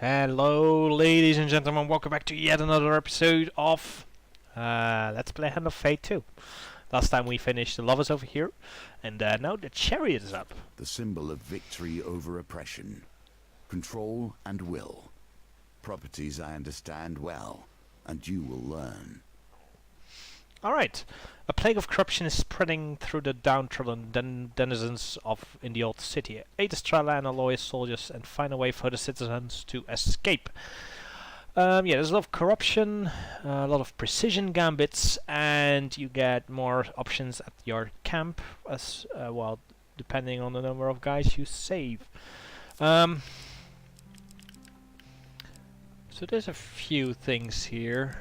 Hello ladies and gentlemen, welcome back to yet another episode of Let's Play Hand of Fate 2. Last time we finished the lovers over here, and now the Chariot is up. The symbol of victory over oppression, control and will. Properties I understand well, and you will learn. Alright, a plague of corruption is spreading through the downtrodden denizens of in the old city. Aid Estrella and Aloy's soldiers and find a way for the citizens to escape. Yeah, there's a lot of corruption, a lot of precision gambits, and you get more options at your camp as well, depending on the number of guys you save. So there's a few things here.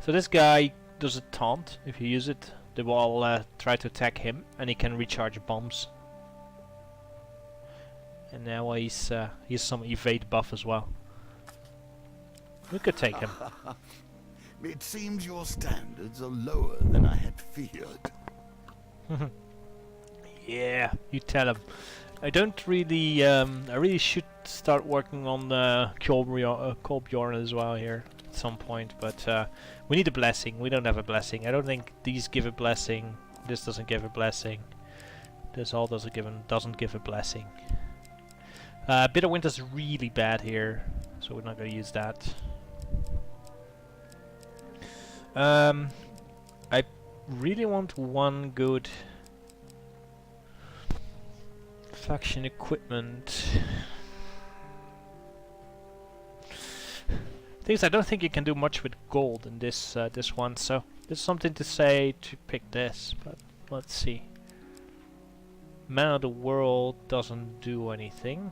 So this guy does a taunt. If you use it, they will all try to attack him, and he can recharge bombs. And now he's some evade buff as well. We could take him. It seems your standards are lower than I had feared. Yeah, you tell him. I don't really. I really should start working on Kolbjorn as well here at some point, but we need a blessing. We don't have a blessing. I don't think these give a blessing. This doesn't give a blessing. This all doesn't give a blessing. Bitter Winter's really bad here, so we're not going to use that. I really want one good faction equipment. Things I don't think you can do much with gold in this this one, so there's something to say to pick this, but let's see. Man of the World doesn't do anything.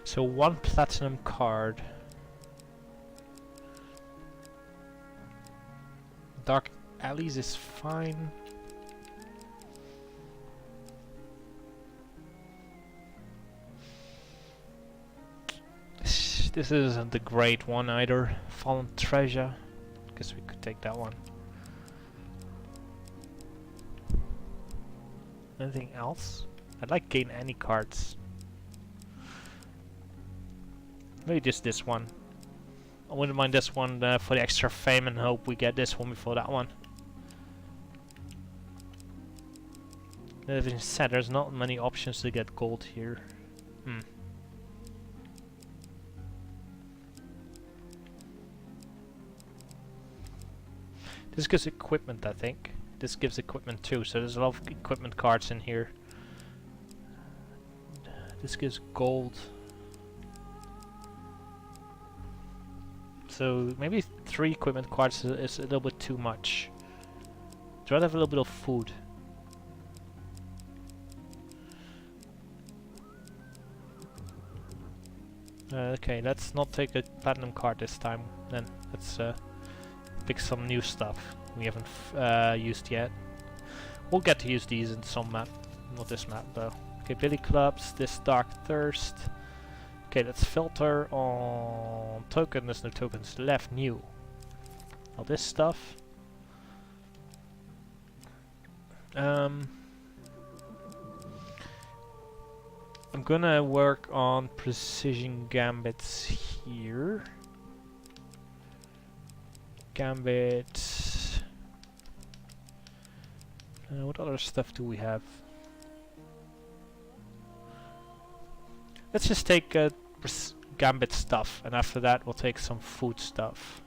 So one platinum card. Dark Alleys is fine. This isn't the great one either. Fallen Treasure. Guess we could take that one. Anything else? I'd like gain any cards. Maybe just this one. I wouldn't mind this one for the extra fame, and hope we get this one before that one. That being said, there's not many options to get gold here. This gives equipment, I think. This gives equipment too, so there's a lot of equipment cards in here. This gives gold. So maybe 3 equipment cards is a little bit too much. I'd rather have a little bit of food. Okay, let's not take a platinum card this time. Then let's pick some new stuff we haven't used yet. We'll get to use these in some map, not this map though. Okay, Billy Clubs, this Dark Thirst. Okay, let's filter on token. There's no tokens left. New. All this stuff. I'm gonna work on precision gambits here. Gambit. What other stuff do we have? Let's just take gambit stuff, and after that we'll take some food stuff.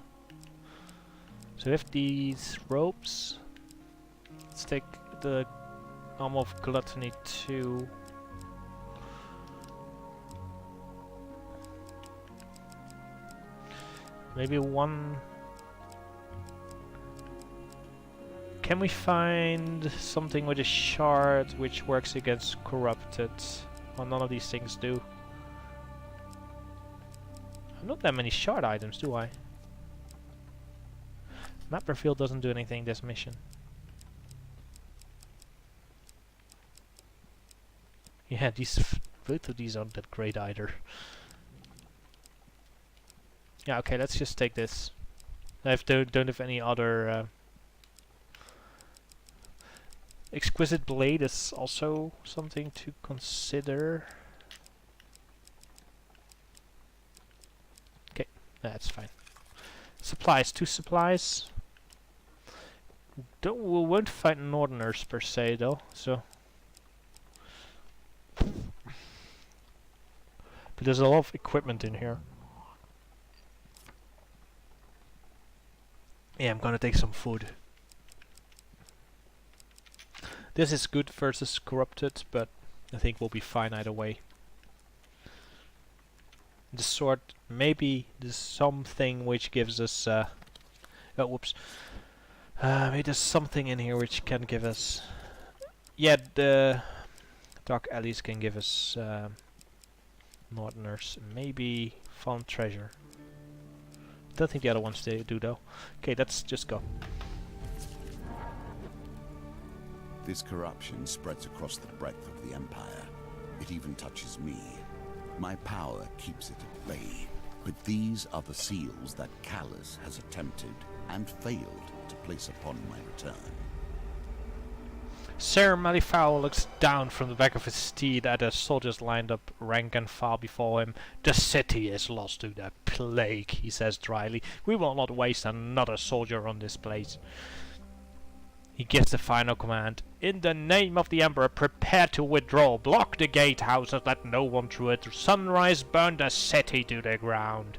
So we have these ropes. Let's take the Arm of Gluttony 2. Maybe one. Can we find something with a shard which works against corrupted? Well, none of these things do. Not that many shard items, do I? Map reveal doesn't do anything this mission. Yeah, both of these aren't that great either. Yeah, okay, let's just take this. Don't have any other. Exquisite blade is also something to consider. Okay, that's fine. Supplies, 2 supplies. We won't fight northerners per se though, so. But there's a lot of equipment in here. Yeah, I'm gonna take some food. This is good versus corrupted, but I think we'll be fine either way. The sword, maybe there's something which gives us oh whoops. Maybe there's something in here which can give us... Yeah, the dark alleys can give us northerners. Maybe found treasure. Don't think the other ones they do though. Okay, let's just go. This corruption spreads across the breadth of the Empire. It even touches me. My power keeps it at bay. But these are the seals that Callus has attempted and failed to place upon my return. Sir Malifowl looks down from the back of his steed at the soldiers lined up rank and file before him. The city is lost to the plague, he says dryly. We will not waste another soldier on this place. He gives the final command. In the name of the Emperor, prepare to withdraw. Block the gatehouses, let no one through it. Sunrise, burn the city to the ground.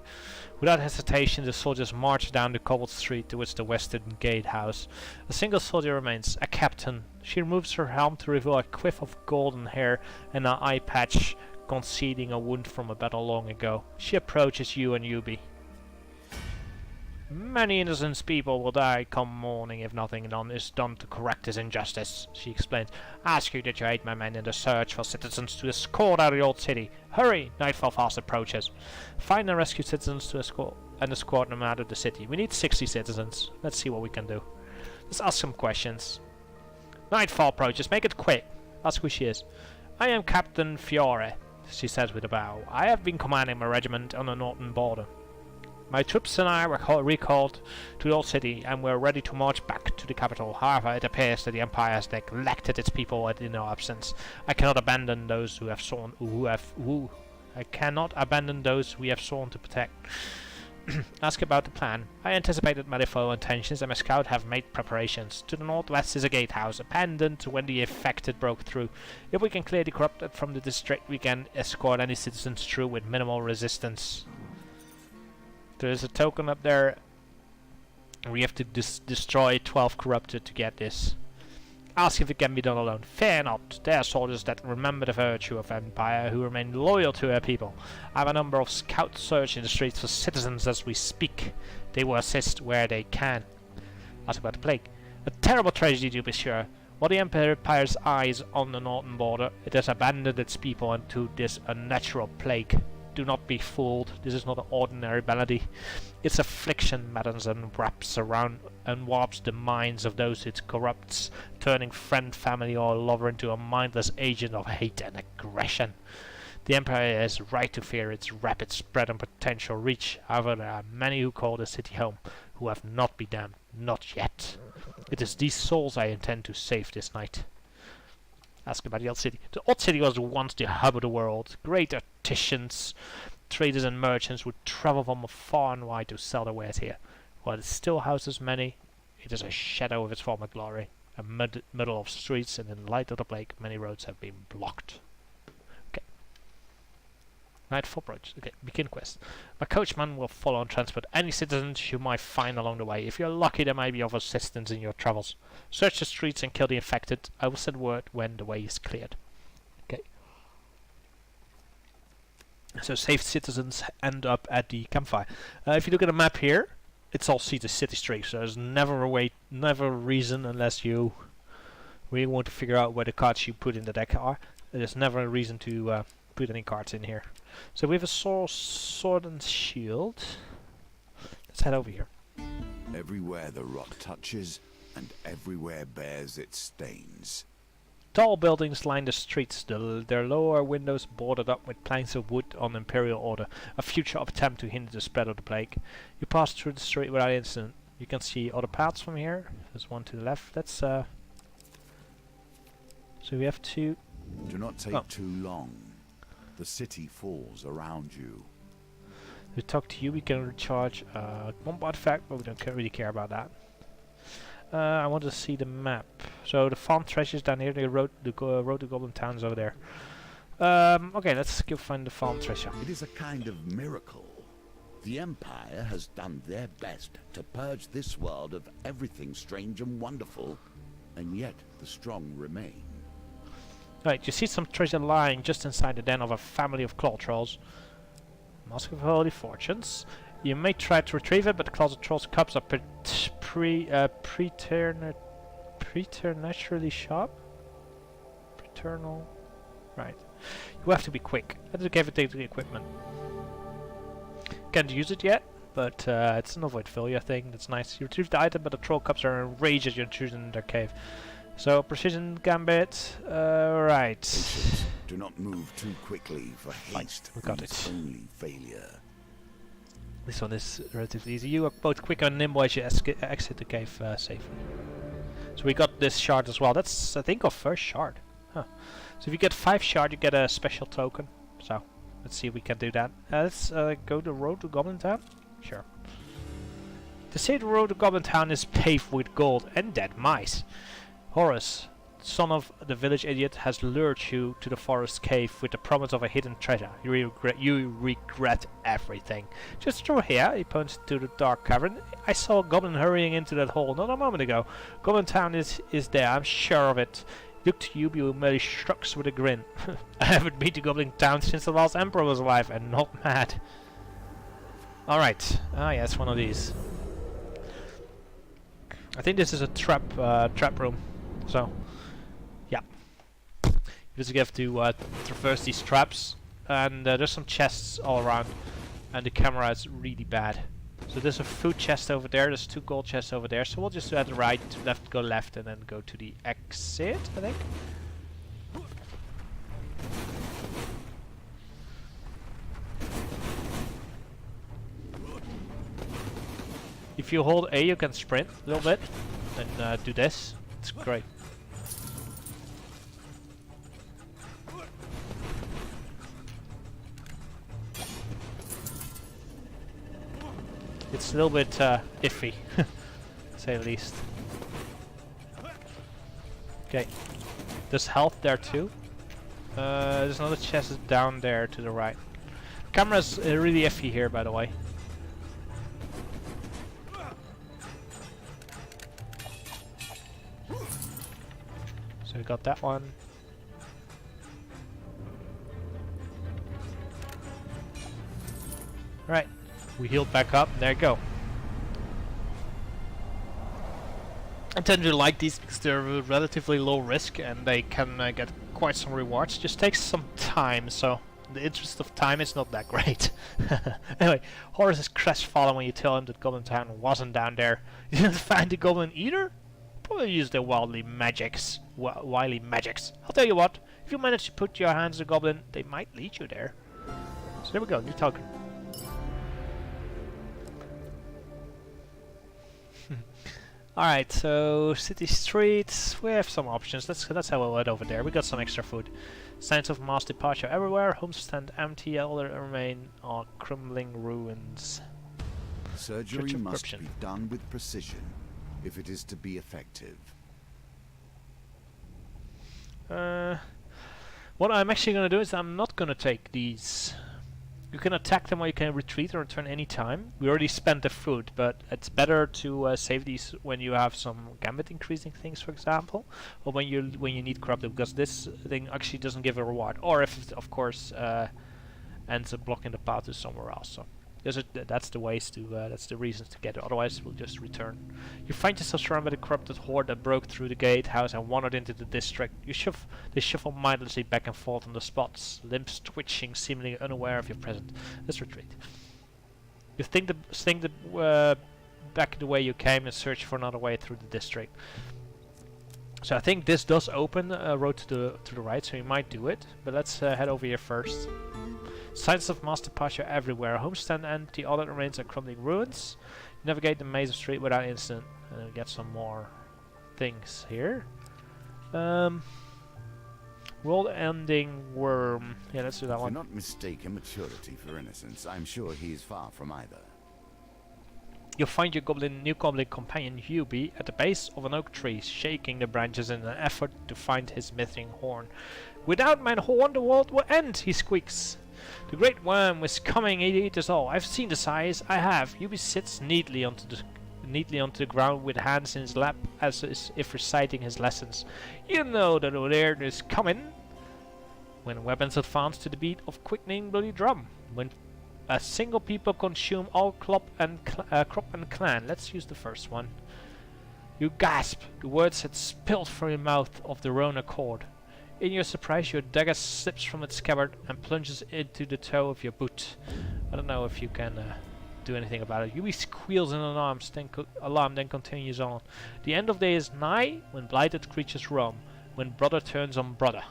Without hesitation, the soldiers march down the cobbled street towards the western gatehouse. A single soldier remains, a captain. She removes her helm to reveal a quiff of golden hair and an eye patch concealing a wound from a battle long ago. She approaches you and Yubi. Many innocent people will die come morning if nothing is done to correct this injustice, she explains. Ask you to aid my men in the search for citizens to escort out of the old city. Hurry! Nightfall fast approaches. Find and rescue citizens to escort them out of the city. We need 60 citizens. Let's see what we can do. Let's ask some questions. Nightfall approaches. Make it quick. Ask who she is. I am Captain Fiore, she says with a bow. I have been commanding my regiment on the northern border. My troops and I were recalled to the old city, and we're ready to march back to the capital. However, it appears that the Empire has neglected its people in our absence. I cannot abandon those who have sworn I cannot abandon those we have sworn to protect. Ask about the plan. I anticipated Malifaux intentions, and my scout have made preparations. To the northwest is a gatehouse, abandoned when the infected broke through. If we can clear the corrupted from the district, we can escort any citizens through with minimal resistance. There is a token up there. We have to destroy 12 corrupted to get this. Ask if it can be done alone. Fear not. There are soldiers that remember the virtue of Empire who remain loyal to their people. I have a number of scouts searching the streets for citizens as we speak. They will assist where they can. Ask about the plague. A terrible tragedy, to be sure. While the Empire's eyes on the northern border, it has abandoned its people into this unnatural plague. Do not be fooled. This is not an ordinary malady. Its affliction matters and wraps around and warps the minds of those it corrupts, turning friend, family, or lover into a mindless agent of hate and aggression. The Empire has right to fear its rapid spread and potential reach. However, there are many who call the city home, who have not been damned. Not yet. It is these souls I intend to save this night. Ask about the old city. The old city was once the hub of the world. Great artisans, traders and merchants would travel from far and wide to sell their wares here. While it still houses many, it is a shadow of its former glory. A middle of streets, and in the light of the plague, many roads have been blocked. Okay. Nightfall approach. Okay, begin quest. My coachman will follow and transport any citizens you might find along the way. If you're lucky, they might be of assistance in your travels. Search the streets and kill the infected. I will send word when the way is cleared. Okay. So saved citizens end up at the campfire. If you look at the map here, it's all city streets. So there's never a reason, unless you really want to figure out where the cards you put in the deck are. There's never a reason to put any cards in here. So we have a sword and shield. Let's head over here. Everywhere the rot touches, and everywhere bears its stains. Tall buildings line the streets, their lower windows boarded up with planks of wood on imperial order, a future attempt to hinder the spread of the plague. You pass through the street without incident. You can see other paths from here. There's one to the left. Let's so we have to... Do not take too long. The city falls around you. To talk to you, we can recharge one artifact, but we don't really care about that. I want to see the map. So the farm treasures down here. The road to Goblin Town is over there. Okay, let's go find the farm treasure. It is a kind of miracle. The Empire has done their best to purge this world of everything strange and wonderful, and yet the strong remain. Right, you see some treasure lying just inside the den of a family of claw trolls. Mask of Holy Fortunes. You may try to retrieve it, but the claws of trolls' cups are preternaturally sharp. Preternal. Right. You have to be quick. Let's give it the equipment. Can't use it yet, but it's an avoid failure thing. That's nice. You retrieve the item, but the troll cups are enraged as you intrude in their cave. So precision gambit. Right. Patience. Do not move too quickly, for haste we got means it. only failure. This one is relatively easy. You are both quick and nimble as you exit the cave safely. So we got this shard as well. That's, I think, our first shard. Huh. So if you get 5 shard, you get a special token. So let's see if we can do that. Let's go the road to Goblin Town. Sure. They say the road to Goblin Town is paved with gold and dead mice. Horus, son of the village idiot, has lured you to the forest cave with the promise of a hidden treasure. You regret everything. Just through here, he points to the dark cavern. I saw a goblin hurrying into that hole not a moment ago. Goblin Town is there, I'm sure of it. Look to you, you merely shrugs with a grin. I haven't been to Goblin Town since the last emperor was alive, and not mad. Alright, ah yeah, it's one of these. I think this is a trap room. So, yeah. You just have to traverse these traps, and there's some chests all around, and the camera is really bad. So there's a food chest over there, there's 2 gold chests over there, so we'll just do at the right, left, go left, and then go to the exit, I think. If you hold A, you can sprint a little bit, and do this. It's great. It's a little bit iffy, to say the least. Okay, there's health there too. There's another chest down there to the right. Camera's really iffy here, by the way. So we got that one. Right. We healed back up, there you go. I tend to like these because they're relatively low risk and they can get quite some rewards. Just takes some time, so the interest of time is not that great. Anyway, Horus is crestfallen when you tell him that Goblin Town wasn't down there. You didn't find the goblin either? Probably use their wily magics. I'll tell you what, if you manage to put your hands on the goblin, they might lead you there. So there we go, new token. Alright, so city streets, we have some options. Let's have a head over there. We got some extra food. Signs of mass departure everywhere. Homes stand empty, all that remain are crumbling ruins. Surgery must be done with precision if it is to be effective. What I'm actually going to do is I'm not going to take these. You can attack them or you can retreat or return any time. We already spent the food, but it's better to save these when you have some gambit increasing things, for example, or when you need corrupted, because this thing actually doesn't give a reward, or if it, of course, ends up blocking the path to somewhere else. So that's the ways to that's the reasons to get it. Otherwise, we'll just return. You find yourself surrounded by the corrupted horde that broke through the gatehouse and wandered into the district. They shuffle mindlessly back and forth on the spots, limbs twitching, seemingly unaware of your presence. Let's retreat. You think back the way you came and search for another way through the district. So I think this does open a road to the right, so we might do it. But let's head over here first. Signs of master pasture everywhere. Homestead empty, all that remains are crumbling ruins. Navigate the maze of street without incident. And then get some more things here. World ending worm. Yeah, let's do that one. Do not mistake immaturity for innocence. I'm sure he is far from either. You'll find your new goblin companion Hubie at the base of an oak tree, shaking the branches in an effort to find his missing horn. Without my horn, the world will end, he squeaks. The great worm is coming, he'll eat us all. I've seen the size, I have. Hubie sits neatly onto the ground with hands in his lap, as if reciting his lessons. You know that the end is coming. When weapons advance to the beat of quickening bloody drum. When a single people consume all crop and clan. Let's use the first one. You gasp. The words had spilled from your mouth of their own accord. In your surprise, your dagger slips from its scabbard and plunges into the toe of your boot. I don't know if you can do anything about it. Yui squeals in alarm, then continues on. The end of day is nigh when blighted creatures roam. When brother turns on brother.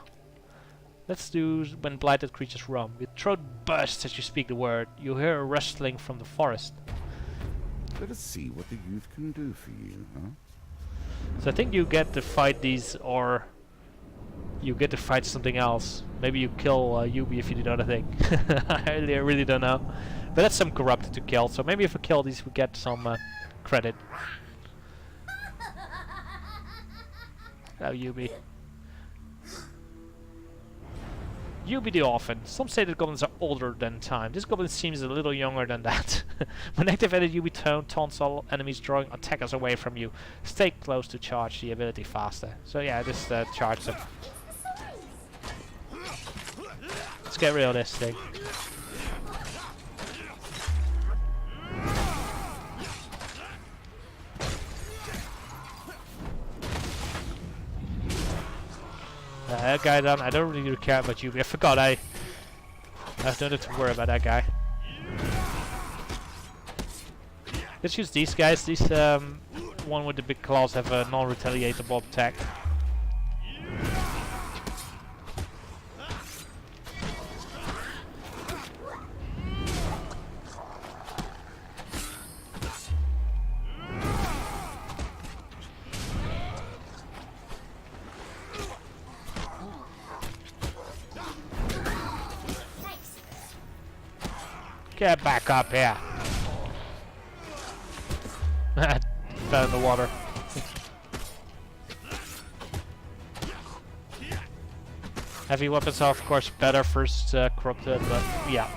Let's do when blighted creatures roam. Your throat bursts as you speak the word. You hear a rustling from the forest. Let us see what the youth can do for you, huh? So I think you get to fight these, or you get to fight something else. Maybe you kill Yubi if you do the other thing. I really don't know. But that's some corrupted to kill, so maybe if we kill these we get some credit. Oh, Yubi. Yubi the orphan. Some say that goblins are older than time. This goblin seems a little younger than that. When activated, Yubi taunts all enemies, drawing attackers away from you. Stay close to charge the ability faster. So yeah, just charge them. Let's get rid of this thing. That guy done. I don't really care about you. I forgot I don't have to worry about that guy. Let's use these guys. These one with the big claws have a non-retaliatable attack. Get back up here. Fell in the water. Heavy weapons are of course better first corrupted, but yeah.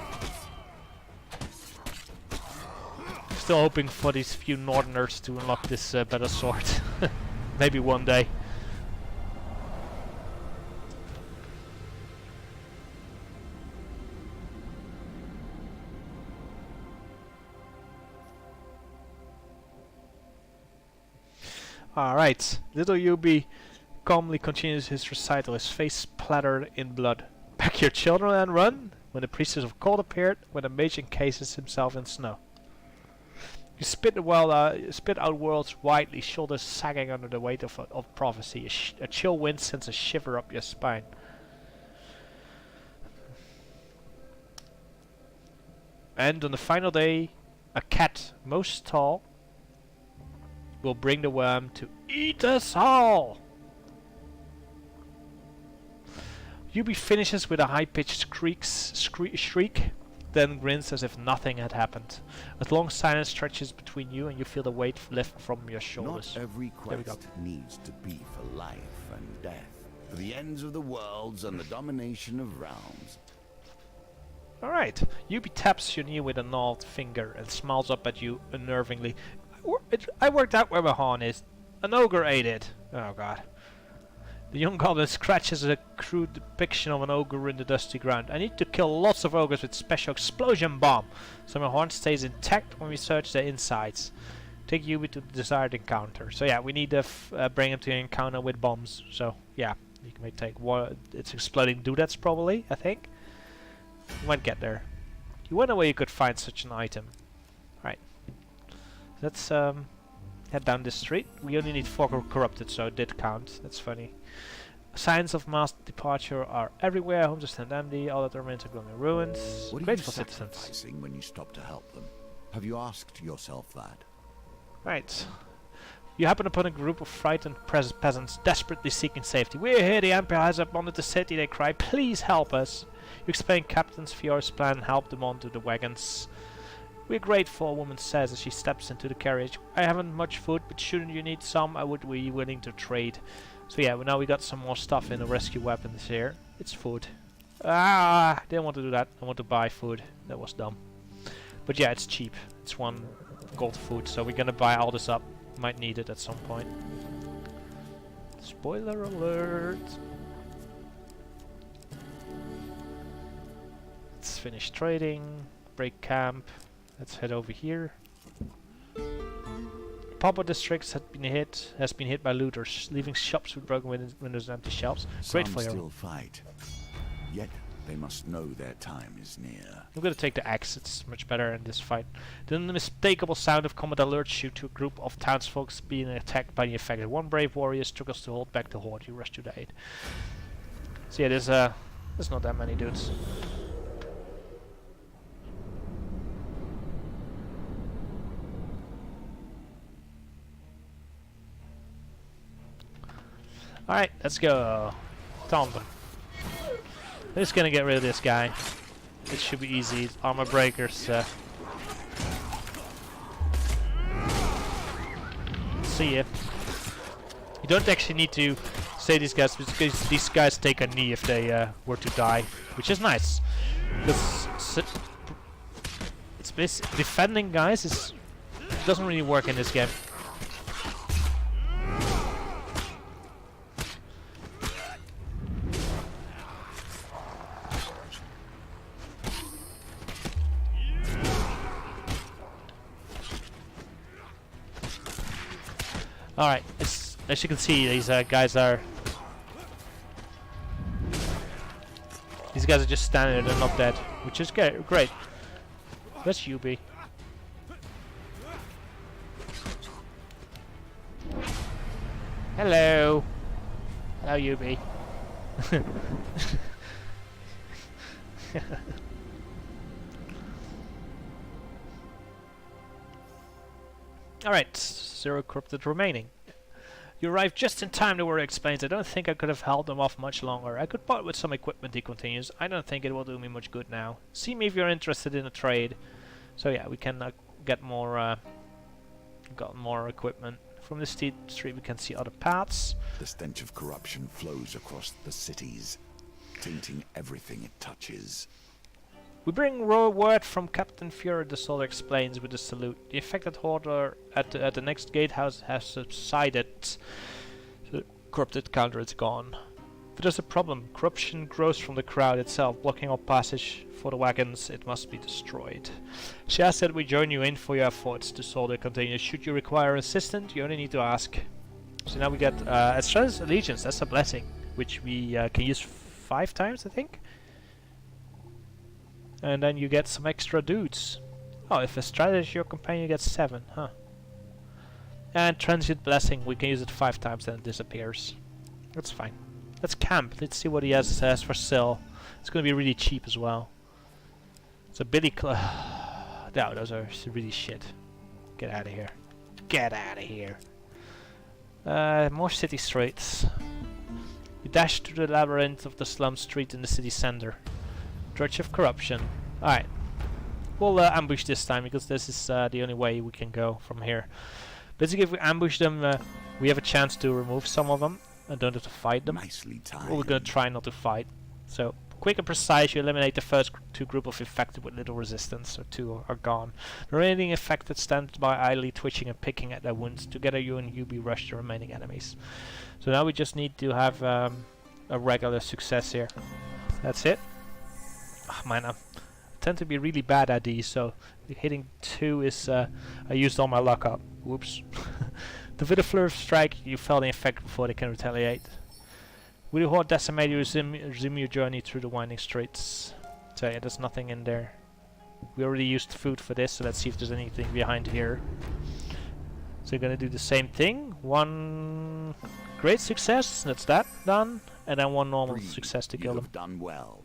Still hoping for these few northerners to unlock this better sword. Maybe one day. Alright, little Yubi calmly continues his recital, his face splattered in blood. Pack your children and run! When the priestess of cold appeared, when the mage encases himself in snow. You spit out words widely, shoulders sagging under the weight of prophecy. A chill wind sends a shiver up your spine. And on the final day, a cat, most tall, will bring the worm to eat us all! Yubi finishes with a high-pitched shriek, then grins as if nothing had happened. A long silence stretches between you and you feel the weight lift from your shoulders. Not every quest needs to be for life and death, for the ends of the worlds and the domination of realms. Alright, Yubi taps your knee with a gnarled finger and smiles up at you unnervingly. I worked out where my horn is. An ogre ate it. Oh god. The young goblin scratches a crude depiction of an ogre in the dusty ground. I need to kill lots of ogres with special explosion bomb, so my horn stays intact when we search their insides. Take Yubi to the desired encounter. So yeah, we need to bring him to an encounter with bombs. So yeah, you can take one. It's exploding doodads probably, I think. You might get there. You wonder where you could find such an item. Right. Let's Head down this street. We only need 4 corrupted, so it did count. That's funny. Signs of mass departure are everywhere. Homes are stand empty. All that remains are going in ruins. What are you Grateful citizens. sacrificing when you stop to help them? Have you asked yourself that? Right. You happen upon a group of frightened peasants desperately seeking safety. We're here, the Empire has abandoned the city, they cry. Please help us. You explain Captain Fior's plan and help them onto the wagons. We're grateful, a woman says as she steps into the carriage. I haven't much food, but shouldn't you need some? I would be willing to trade. So yeah, well, now we got some more stuff in the rescue weapons here. It's food. Ah, didn't want to do that. I want to buy food. That was dumb. But yeah, it's cheap. It's 1 gold food, so we're gonna buy all this up. Might need it at some point. Spoiler alert! Let's finish trading. Break camp. Let's head over here. Papa districts has been hit by looters, leaving shops with broken windows and empty shelves. Great for you. Some still fight, yet they must know their time is near. I'm gonna take the axe, it's much better in this fight. The unmistakable sound of combat alerts you to a group of townsfolk being attacked by the infected. 1 brave warrior struggles to hold back the horde. You rush to the aid. So yeah, there's not that many dudes. Alright, let's go. Taunt them. I'm just gonna get rid of this guy. It should be easy. Armor breakers. See ya. You don't actually need to say these guys because these guys take a knee if they were to die, which is nice. Because it's defending guys doesn't really work in this game. Alright, as you can see, these guys are... These guys are just standing there, they're not dead, which is great. Where's Yubi? Hello! Hello, Yubi. Alright, 0 corrupted remaining. You arrived just in time, the warrior explains. I don't think I could have held them off much longer. I could part with some equipment, he continues. I don't think it will do me much good now. See me if you're interested in a trade. So yeah, we can get more got more equipment. From the street we can see other paths. The stench of corruption flows across the cities, tainting everything it touches. We bring word from Captain Fury, the soldier explains with a salute. The affected horde at the next gatehouse has subsided. The corrupted counter is gone. But there's a problem. Corruption grows from the crowd itself, blocking all passage for the wagons. It must be destroyed. She asks that we join you in for your efforts. The soldier continues. Should you require assistance, you only need to ask. So now we get Estrada's Allegiance. That's a blessing, which we can use 5 times, I think. And then you get some extra dudes. Oh, if Estrada is your companion, you get 7, huh? And Transient Blessing, we can use it 5 times, then it disappears. That's fine. Let's camp. Let's see what he has for sale. It's going to be really cheap as well. So Billy no, those are really shit. Get out of here. Get out of here. More city streets. You dash through the labyrinth of the slum street in the city center. Drudge of corruption. Alright. We'll ambush this time because this is the only way we can go from here. Basically, if we ambush them, we have a chance to remove some of them and don't have to fight them. Nicely timed. Well, we're gonna try not to fight. So, quick and precise, you eliminate the first 2 group of infected with little resistance, so 2 are gone. The remaining infected stand by idly twitching and picking at their wounds. Together you and Yubi rush the remaining enemies. So now we just need to have a regular success here. That's it. Oh man, I tend to be really bad at these, so hitting 2 is... I used all my luck up. Whoops. With a flurry of strike, you fell the infected before they can retaliate. With the horde decimated, you resume your journey through the winding streets. So yeah, there's nothing in there. We already used food for this, so let's see if there's anything behind here. So we're gonna do the same thing. One great success, that's that done, and then one normal success to kill You him. have done well.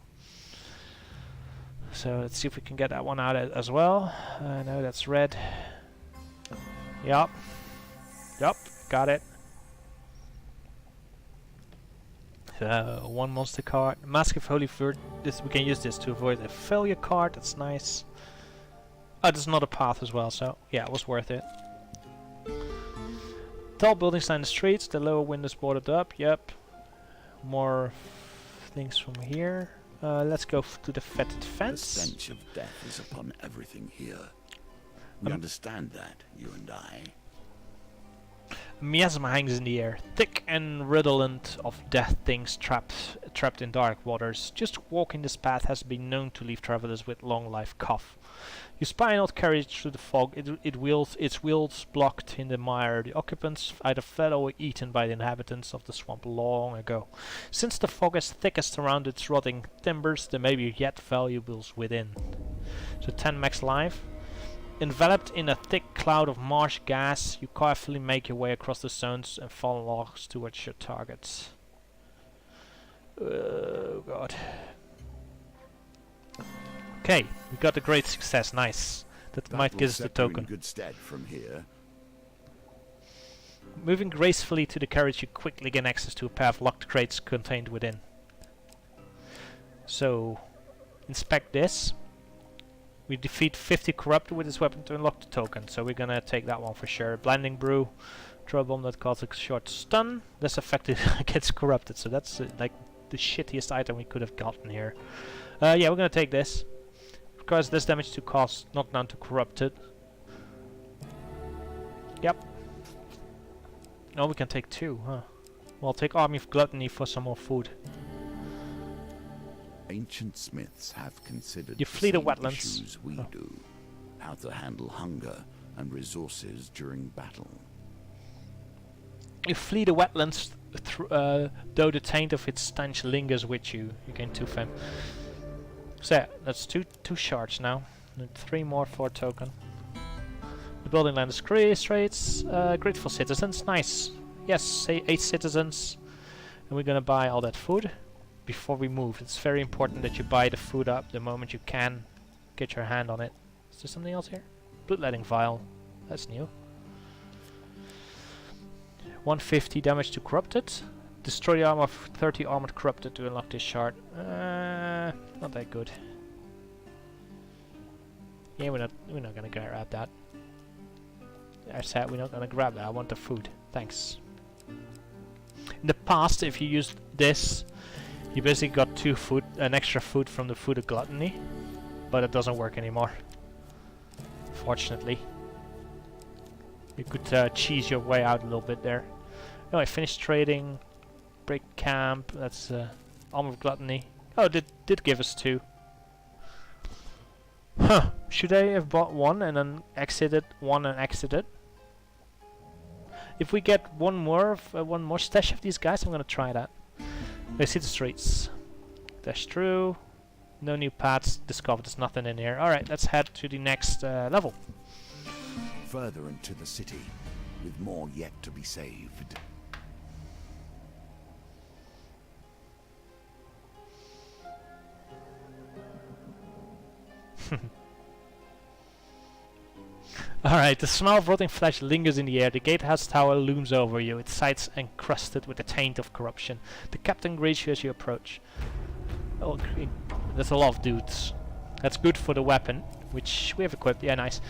So let's see if we can get that one out as well. No, that's red. Yup. Yup, got it. One monster card. Mask of Holy Vert. This we can use this to avoid a failure card. That's nice. Oh, there's another path as well. So yeah, it was worth it. Tall buildings line the streets. The lower windows boarded up. Yep. More things from here. Let's go to the fetid fence. The stench of death is upon everything here. We understand that, you and I. A miasma hangs in the air, thick and redolent of death things trapped in dark waters. Just walking this path has been known to leave travelers with long life cough. You spy an old carriage through the fog. Its wheels blocked in the mire. The occupants either fled or were eaten by the inhabitants of the swamp long ago. Since the fog is thickest around its rotting timbers, there may be yet valuables within. So 10 max life. Enveloped in a thick cloud of marsh gas, you carefully make your way across the stones and fall logs towards your targets. Oh god. Okay, we got a great success, nice. That might give us the token. In good stead from here. Moving gracefully to the carriage, you quickly gain access to a pair of locked crates contained within. So, inspect this. We defeat 50 corrupted with this weapon to unlock the token, so we're gonna take that one for sure. Blinding brew, throw a bomb that causes a short stun. This effective gets corrupted, so that's like the shittiest item we could have gotten here. Yeah, we're gonna take this. Because this damage to cause knockdown to corrupted. Yep. Oh, we can take 2, huh? Well, take Army of Gluttony for some more food. Ancient smiths have considered You flee the same wetlands. issues we do. How to handle hunger and resources during battle. You flee the wetlands, though the taint of its stench lingers with you. You gain 2 fame. So yeah, that's two shards now. And 3 more for a token. The building land is streets. Grateful citizens, nice. Yes, say 8 citizens. And we're gonna buy all that food before we move. It's very important that you buy the food up the moment you can get your hand on it. Is there something else here? Bloodletting vial. That's new. 150 damage to corrupted. Destroy the armor of 30 armored corrupted to unlock this shard. Not that good. Yeah, we're not gonna grab that. I said we're not gonna grab that. I want the food. Thanks. In the past, if you used this, you basically got an extra food from the food of gluttony, but it doesn't work anymore. Fortunately, you could cheese your way out a little bit there. Oh, I finished trading. Break camp. That's armor of gluttony. Oh, did give us 2. Huh? Should I have bought 1 and then exited 1 and exited? If we get one more stash of these guys, I'm gonna try that. Let's see the streets. Dash through. No new paths discovered. There's nothing in here. All right, let's head to the next level. Further into the city, with more yet to be saved. Alright, the smell of rotting flesh lingers in the air. The gatehouse tower looms over you, its sides encrusted with the taint of corruption. The captain greets you as you approach. Oh, there's a lot of dudes. That's good for the weapon, which we have equipped. Yeah, nice.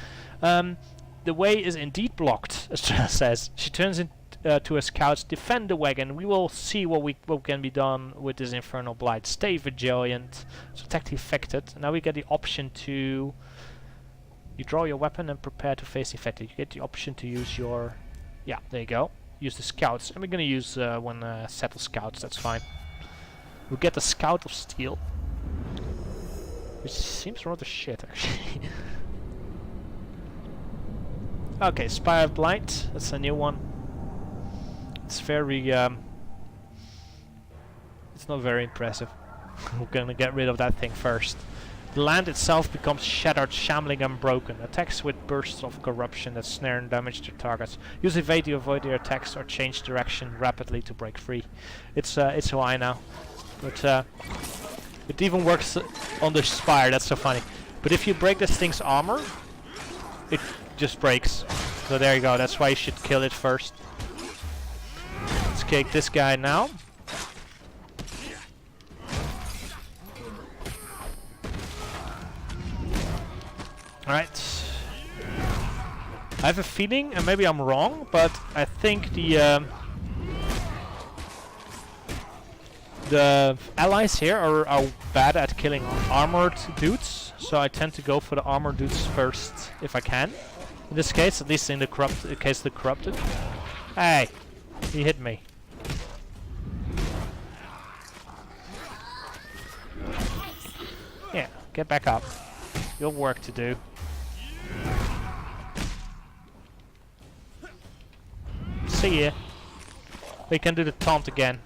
The way is indeed blocked, Estrella says. She turns to her scouts. Defend the wagon. We will see what can be done with this infernal blight. Stay vigilant. So attack affected. Now we get the option to... You draw your weapon and prepare to face the infected. You get the option to use your... Yeah, there you go. Use the scouts. And we're gonna use one settle scouts, that's fine. We'll get the Scout of Steel. Which seems rather shit, actually. Okay, Spire of Blight. That's a new one. It's very... it's not very impressive. We're gonna get rid of that thing first. The land itself becomes shattered, shambling and broken. Attacks with bursts of corruption that snare and damage their targets. Use evade to avoid their attacks or change direction rapidly to break free. It's OI now. But it even works on the Spire, that's so funny. But if you break this thing's armor, it just breaks. So there you go, that's why you should kill it first. Let's kick this guy now. Alright. I have a feeling, and maybe I'm wrong, but I think the allies here are bad at killing armored dudes, so I tend to go for the armored dudes first if I can. In this case, at least in the case of the corrupted. Hey, he hit me. Yeah, get back up. Your work to do. See ya. We can do the taunt again.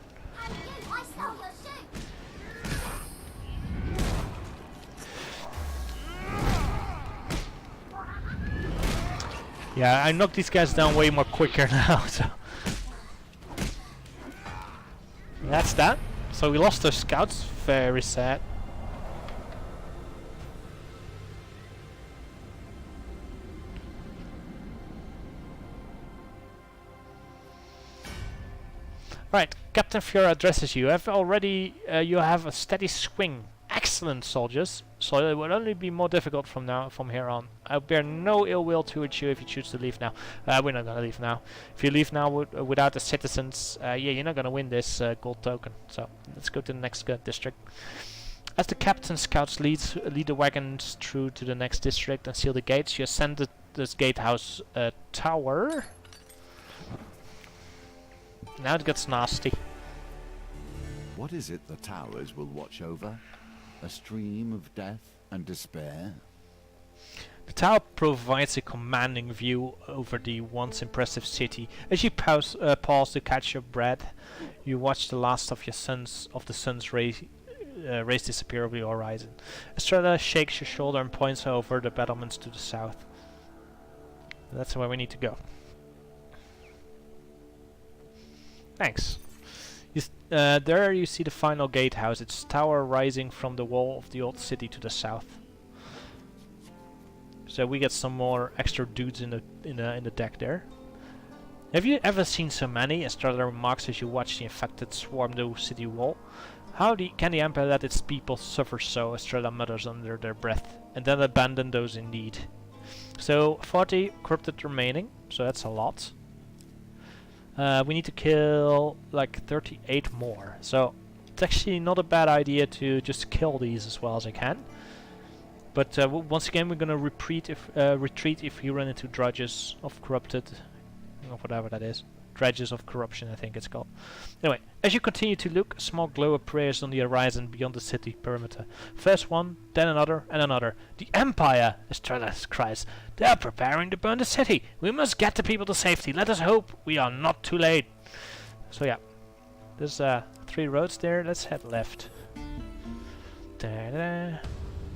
Yeah, I knocked these guys down way more quicker now, so that's that. So we lost our scouts, very sad. Right, Captain Fiora addresses you. You have a steady swing. Excellent, soldiers. So it will only be more difficult from here on. I bear no ill will towards you if you choose to leave now. We're not gonna leave now. If you leave now without the citizens, yeah, you're not gonna win this gold token. So let's go to the next district. As the captain scouts lead the wagons through to the next district and seal the gates, you ascend this gatehouse tower. Now it gets nasty. What is it the towers will watch over? A stream of death and despair? The tower provides a commanding view over the once impressive city. As you pause to catch your breath, you watch the last of the sun's rays disappear over the horizon. Estrella shakes your shoulder and points over the battlements to the south. That's where we need to go. Thanks. There you see the final gatehouse, its tower rising from the wall of the old city to the south. So we get some more extra dudes in the deck there. Have you ever seen so many? Estrella remarks as you watch the infected swarm the city wall. How can the Empire let its people suffer so? Estrella mutters under their breath, and then abandon those in need. So 40 corrupted remaining, so that's a lot. We need to kill like 38 more, so it's actually not a bad idea to just kill these as well as I can. But once again, we're gonna retreat if you run into drudges of corrupted, or whatever that is. Dredges of corruption, I think it's called. Anyway, as you continue to look, a small glow appears on the horizon beyond the city perimeter. First one, then another, and another. The Empire! Estrella cries. They are preparing to burn the city. We must get the people to safety. Let us hope we are not too late. So yeah, there's 3 roads there. Let's head left. Da-da.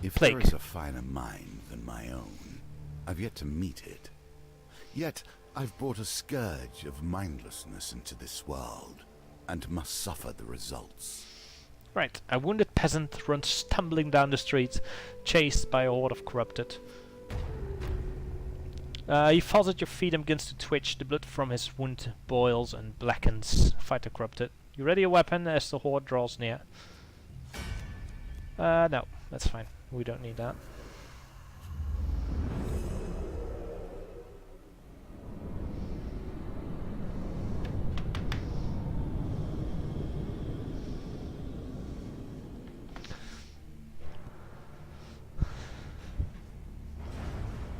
If Plague. there is a finer mind than my own, I've yet to meet it. Yet I've brought a scourge of mindlessness into this world, and must suffer the results. Right, a wounded peasant runs stumbling down the street, chased by a horde of corrupted. He falls at your feet and begins to twitch. The blood from his wound boils and blackens. Fight the corrupted. You ready a weapon as the horde draws near? No, that's fine. We don't need that.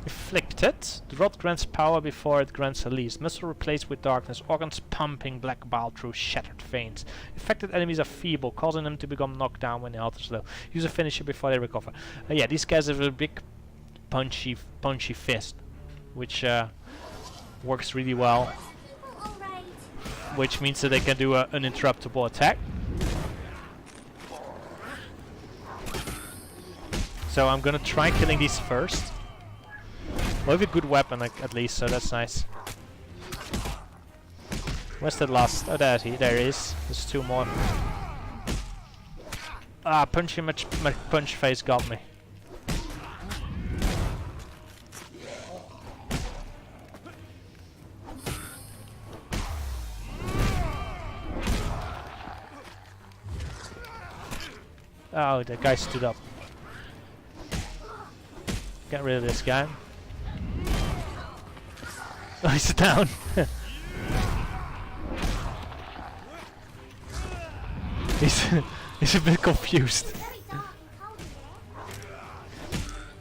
Afflicted. The rod grants power before it grants release. Muscle replaced with darkness. Organs pumping black bile through shattered veins. Affected enemies are feeble, causing them to become knocked down when the health is low. Use a finisher before they recover. Yeah, these guys have a big punchy fist, which works really well. Which means that they can do an uninterruptible attack. So I'm gonna try killing these first. We have a good weapon at least, so that's nice. Where's the last? Oh, there he is. There's 2 more. Ah, my punch face got me. Oh, the guy stood up. Get rid of this guy. Oh, he's down. He's a bit confused.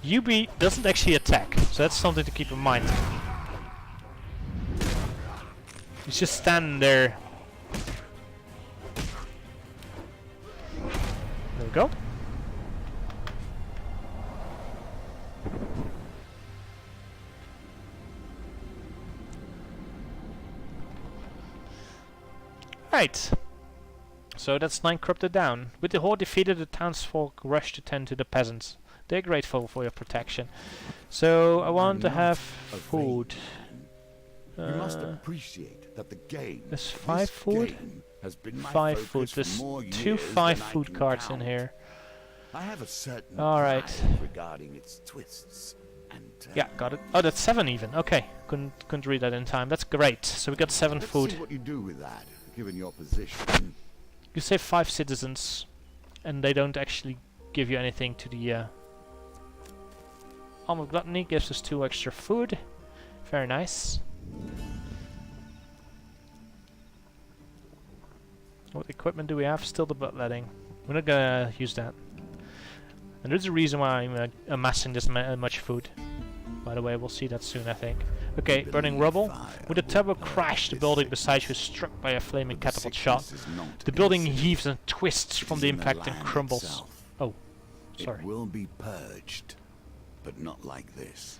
UB doesn't actually attack, so that's something to keep in mind. He's just standing there. There we go. Right. So that's 9 corrupted down. With the horde defeated, the townsfolk rush to tend to the peasants. They're grateful for your protection. So I want to have food. You must appreciate that the game. There's 5 food. Has been my 5 food. focus for There's more 2 years 5 than I food can cards count. in here. I have a certain Alright. pride regarding its twists and Yeah, got it. Oh, that's 7 even. Okay, couldn't read that in time. That's great. So we got 7 Let's food. see what you do with that, given your position. You save 5 citizens, and they don't actually give you anything to the Arm of Gluttony gives us 2 extra food. Very nice. What equipment do we have? Still the bloodletting. We're not gonna use that. And there's a reason why I'm amassing this much food. By the way, we'll see that soon, I think. Okay, burning rubble. With a turbo crash, the building beside you is struck by a flaming catapult shot. The building heaves and twists from the impact and crumbles. Oh, sorry. It will be purged, but not like this.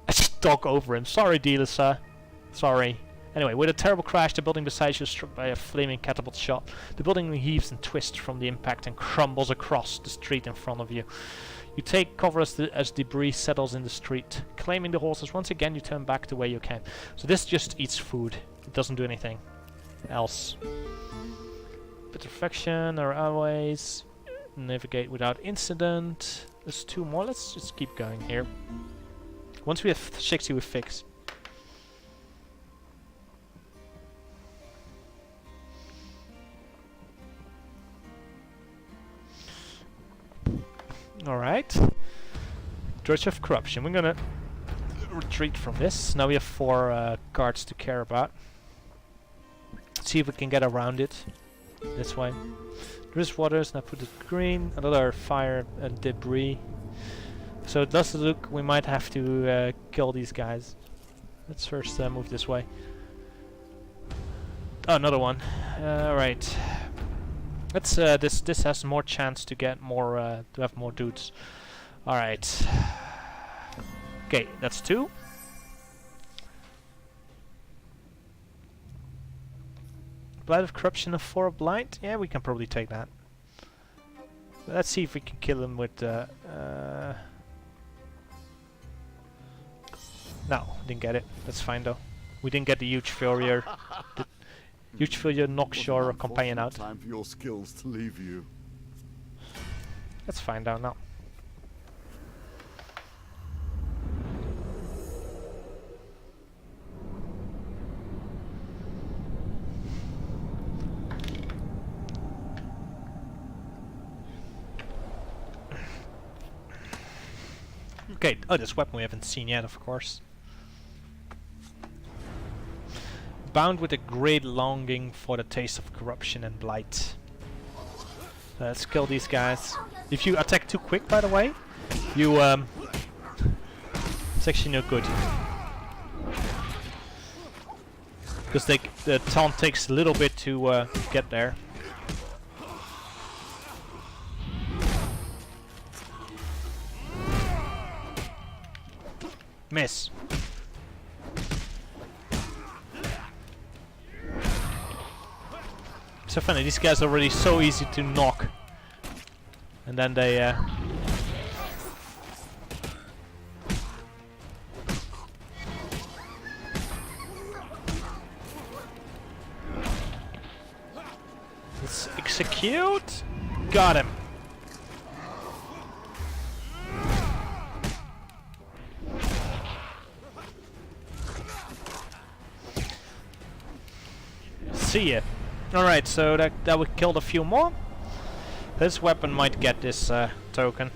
I just dog over him. Sorry, dealer, sir. Sorry. Anyway, with a terrible crash, the building beside you is struck by a flaming catapult shot. The building heaves and twists from the impact and crumbles across the street in front of you. You take cover as debris settles in the street. Claiming the horses, once again you turn back the way you came. So this just eats food. It doesn't do anything else. Petrifaction or always. Navigate without incident. There's 2 more. Let's just keep going here. Once we have 60, we fix. Alright. Drudge of Corruption. We're gonna retreat from this. Now we have 4 cards to care about. Let's see if we can get around it. This way. There's waters, now put it green. Another fire and debris. So it does look we might have to kill these guys. Let's first move this way. Oh, another one. Right. Let's this has more chance to get more to have more dudes. All right. Okay, that's 2. Blight of Corruption and 4 of Blight. Yeah, we can probably take that. Let's see if we can kill him with. No, didn't get it. That's fine though. We didn't get the huge Furrier. The huge Furrier knocks your companion out. Time for your skills to leave you. Let's find out now. Okay, oh, this weapon we haven't seen yet, of course. Bound with a great longing for the taste of corruption and blight. Let's kill these guys. If you attack too quick, by the way, you it's actually no good. Because the taunt takes a little bit to get there. Miss. So funny, these guys are already so easy to knock. And then they Let's execute. Got him. See ya. Alright, so that we killed a few more. This weapon might get this token.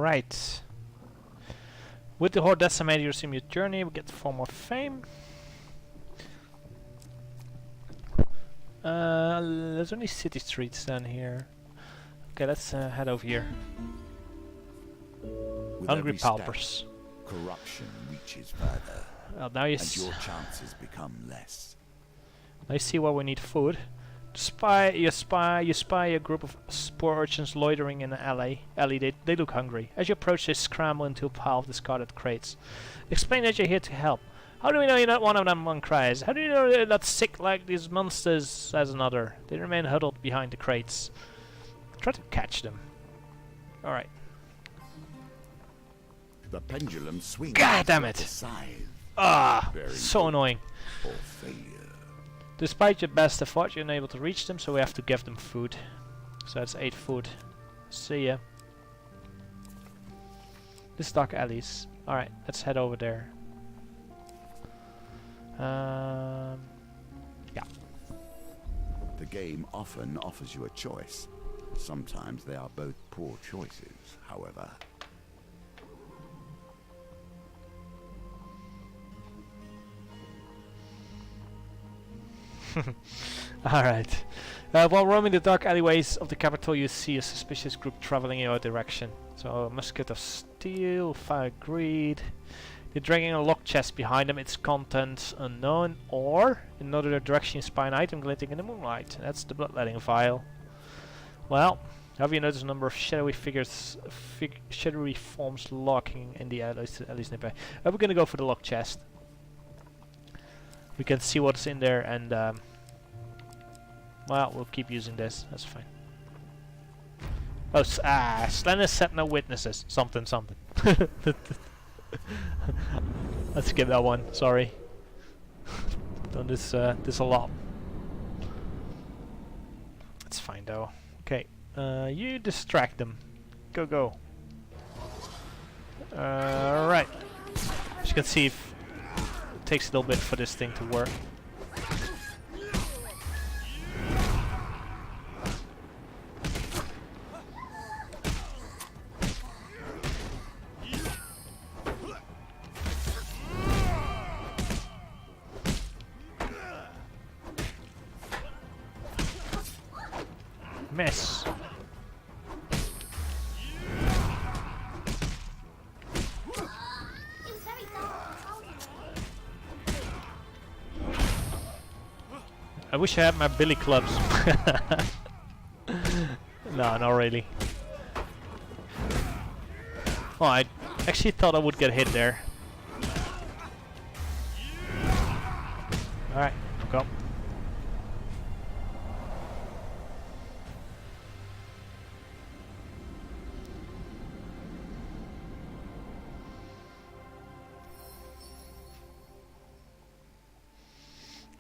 Right. With the Horde decimated, you resume your journey. We get 4 more fame. There's only city streets down here. Okay, let's head over here. With Hungry every step, paupers. corruption reaches further, Well, now you and your chances become less. I see where we need food. You spy a group of poor urchins loitering in an alley. They look hungry. As you approach, they scramble into a pile of discarded crates. Explain that you're here to help. How do we know you're not one of them? One cries. How do you know you're not sick like these monsters? Says another. They remain huddled behind the crates. Try to catch them. Alright. The pendulum swings. God damn it! The scythe, Ah, Very so good. annoying. or failure. Despite your best effort, you're unable to reach them, so we have to give them food. So that's 8 food. See ya. This dark alleys. Alright, let's head over there. Yeah. The game often offers you a choice. Sometimes they are both poor choices, however. Alright. While roaming the dark alleyways of the capital, you see a suspicious group traveling in your direction. So, a musket of steel, fire greed. They're dragging a locked chest behind them, its contents unknown, or in another direction you spy an item glinting in the moonlight. That's the bloodletting vial. Well, have you noticed a number of shadowy shadowy forms lurking in the alleys nearby? We're gonna go for the locked chest. We can see what's in there, and well, we'll keep using this. That's fine. Oh, Slender said no witnesses. Something. Let's skip that one. Sorry. Done this a lot. It's fine though. Okay. You distract them. Go. Right. As you can see, it takes a little bit for this thing to work. Miss. I wish I had my billy clubs. No, not really. Oh, I actually thought I would get hit there. Alright, go.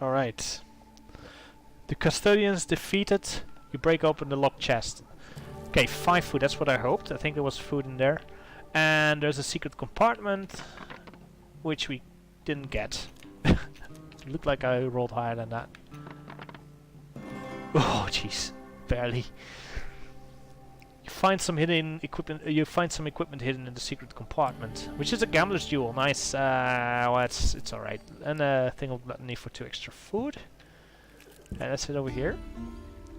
Alright. The custodians defeated. You break open the locked chest. Okay, 5 food, that's what I hoped. I think there was food in there. And there's a secret compartment, which we didn't get. Looked like I rolled higher than that. Oh, jeez. Barely. You find some hidden equipment. You find some equipment hidden in the secret compartment, which is a gambler's jewel. Nice. Well, it's all right. And a thing of gluttony for 2 extra food. And let's head over here.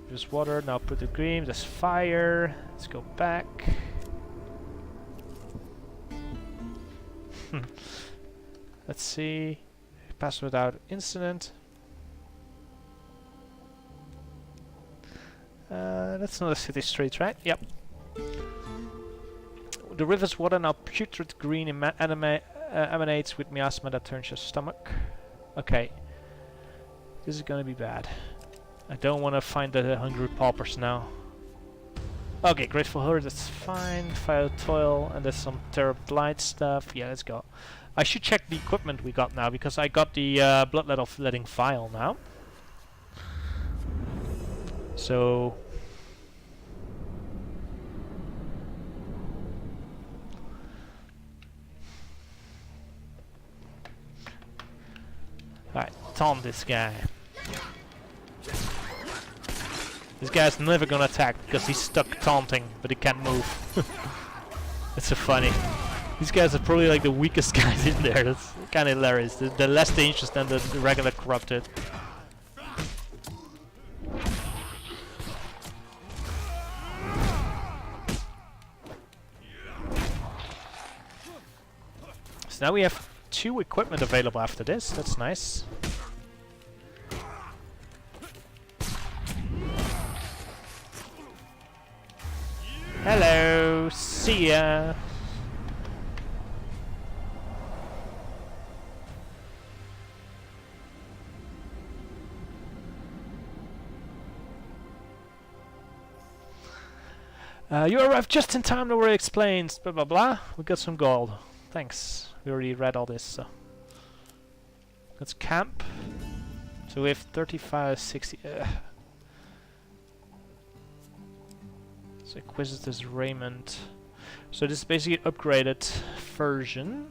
There's water. Now put the green. There's fire. Let's go back. Let's see. Pass without incident. That's not a city street, right? Yep. The river's water, now putrid green, emanates with miasma that turns your stomach. Okay. This is gonna be bad. I don't want to find the hungry paupers now. Okay, Grateful Horde, that's fine. Fire Toil, and there's some Terror Blight stuff. Yeah, let's go. I should check the equipment we got now, because I got the Bloodletting Vial now. So... Alright, taunt this guy. This guy's never gonna attack because he's stuck taunting, but he can't move. It's so funny. These guys are probably like the weakest guys in there. That's kind of hilarious. They're less dangerous than the regular corrupted. So now we have 2 equipment available after this. That's nice. Hello, see ya. You arrived just in time, nobody explains, blah blah blah. We got some gold. Thanks. We already read all this, so. Let's camp. So we have 35, 60. So Inquisitor's Raiment. So this is basically an upgraded version.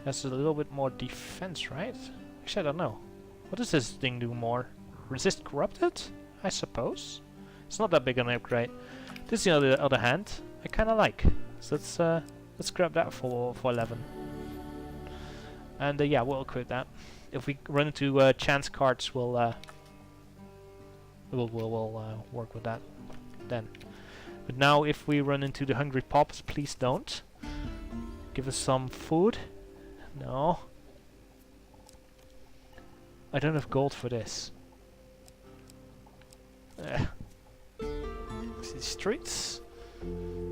Has a little bit more defense, right? Actually, I don't know. What does this thing do more? Resist Corrupted? I suppose. It's not that big an upgrade. This, on the other hand, I kind of like. So let's grab that for 11. And yeah, we'll equip that. If we run into chance cards, we'll work with that then. But now, if we run into the Hungry Pops, please don't. Give us some food. No. I don't have gold for this. See streets.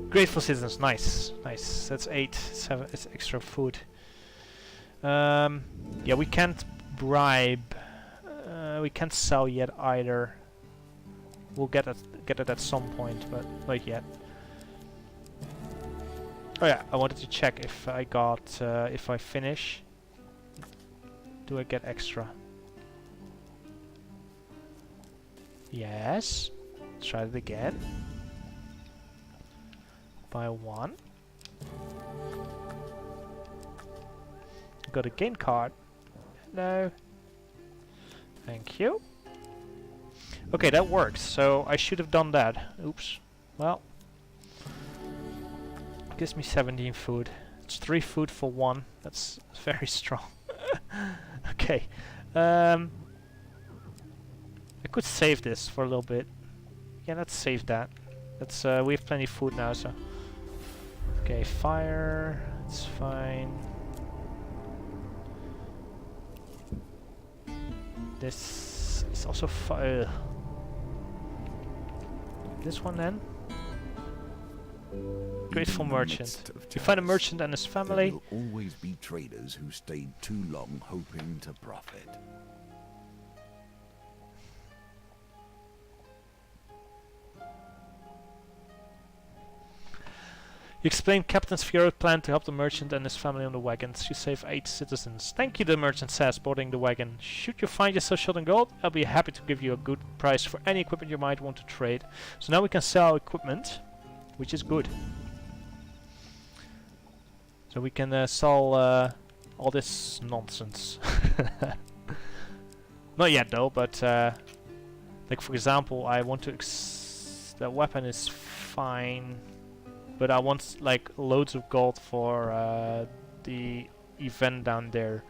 Grateful citizens, nice, nice. That's 8, 7. It's extra food. Yeah, we can't bribe. We can't sell yet either. We'll get it at some point, but not yet. Oh yeah, I wanted to check if I got if I finish. Do I get extra? Yes. Let's try it again. Buy 1. Got a gain card. No. Thank you. Okay, that works. So I should have done that. Oops. Well. Gives me 17 food. It's 3 food for 1. That's very strong. Okay. I could save this for a little bit. Yeah, let's save that. That's we have plenty of food now, so. Okay, fire. It's fine. This is also fire. This one then. Grateful merchant. You find a merchant and his family. There will always be traders who stayed too long hoping to profit. You explain Captain's Chariot plan to help the merchant and his family on the wagons. You save 8 citizens. Thank you, the merchant says, boarding the wagon. Should you find yourself short on gold, I'll be happy to give you a good price for any equipment you might want to trade. So now we can sell equipment, which is good. So we can sell all this nonsense. Not yet though, but like for example, I want to the weapon is fine. But I want like loads of gold for the event down there.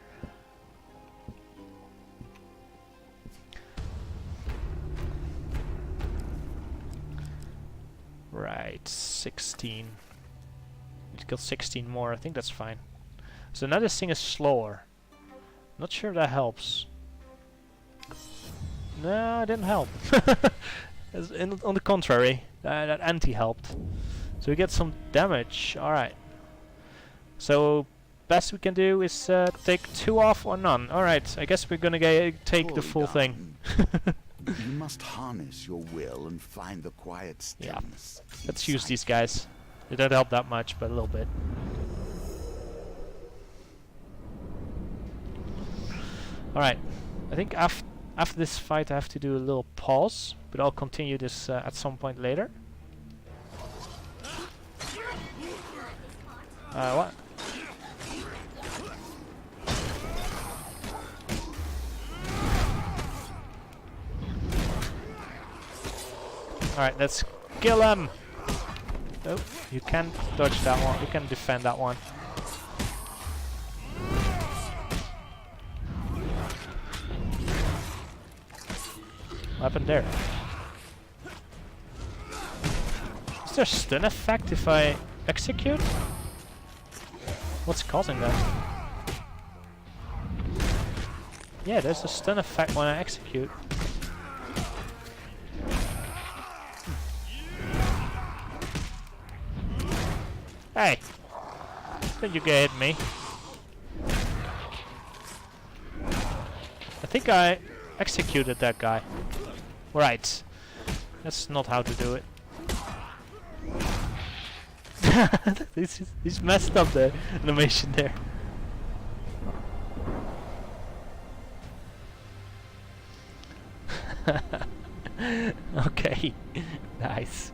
Right, 16. We got 16 more. I think that's fine. So now this thing is slower. Not sure if that helps. No, it didn't help. On the contrary, that anti helped. So we get some damage. Alright. So best we can do is take 2 off or none. Alright, I guess we're gonna take the full thing. You must harness your will and find the quiet stillness. Let's use these guys. They don't help that much, but a little bit. Alright, I think after this fight I have to do a little pause, but I'll continue this at some point later. What? Alright, let's kill him! Oh, you can't dodge that one, you can defend that one. What happened there? Is there stun effect if I execute? What's causing that? Yeah, there's a stun effect when I execute. Hey! Don't you get hit me? I think I executed that guy. Right. That's not how to do it. He's messed up the animation there. Okay. Nice.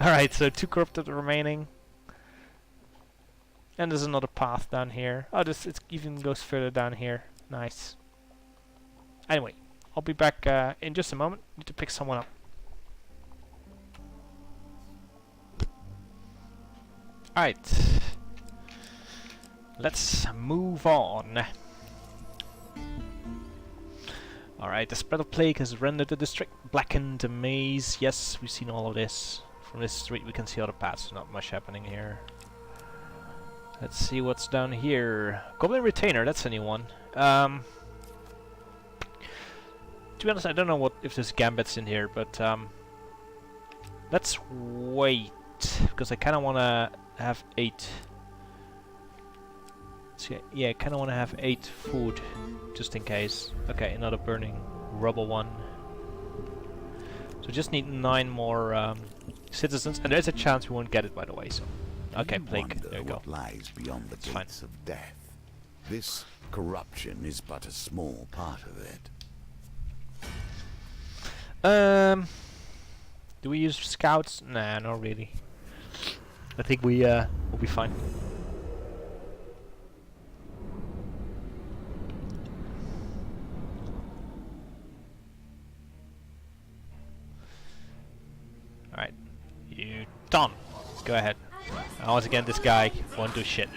Alright, so 2 corrupted remaining. And there's another path down here. Oh, it even goes further down here. Nice. Anyway, I'll be back in just a moment. Need to pick someone up. Alright. Let's move on. Alright, the spread of plague has rendered the district blackened, a maze. Yes, we've seen all of this. From this street we can see other paths. Not much happening here. Let's see what's down here. Goblin Retainer, that's a new one. To be honest, I don't know if there's gambits in here, but let's wait, because I kind of want to have 8. So, yeah, I kind of want to have 8 food, just in case. Okay, another burning rubble one. So just need 9 more citizens, and there's a chance we won't get it, by the way. So, okay, plague. There you go. What lies beyond the gates of death? This corruption is but a small part of it. Do we use scouts? Nah, not really. I think we will be fine. Alright. You done. Go ahead. Once again, this guy won't do shit.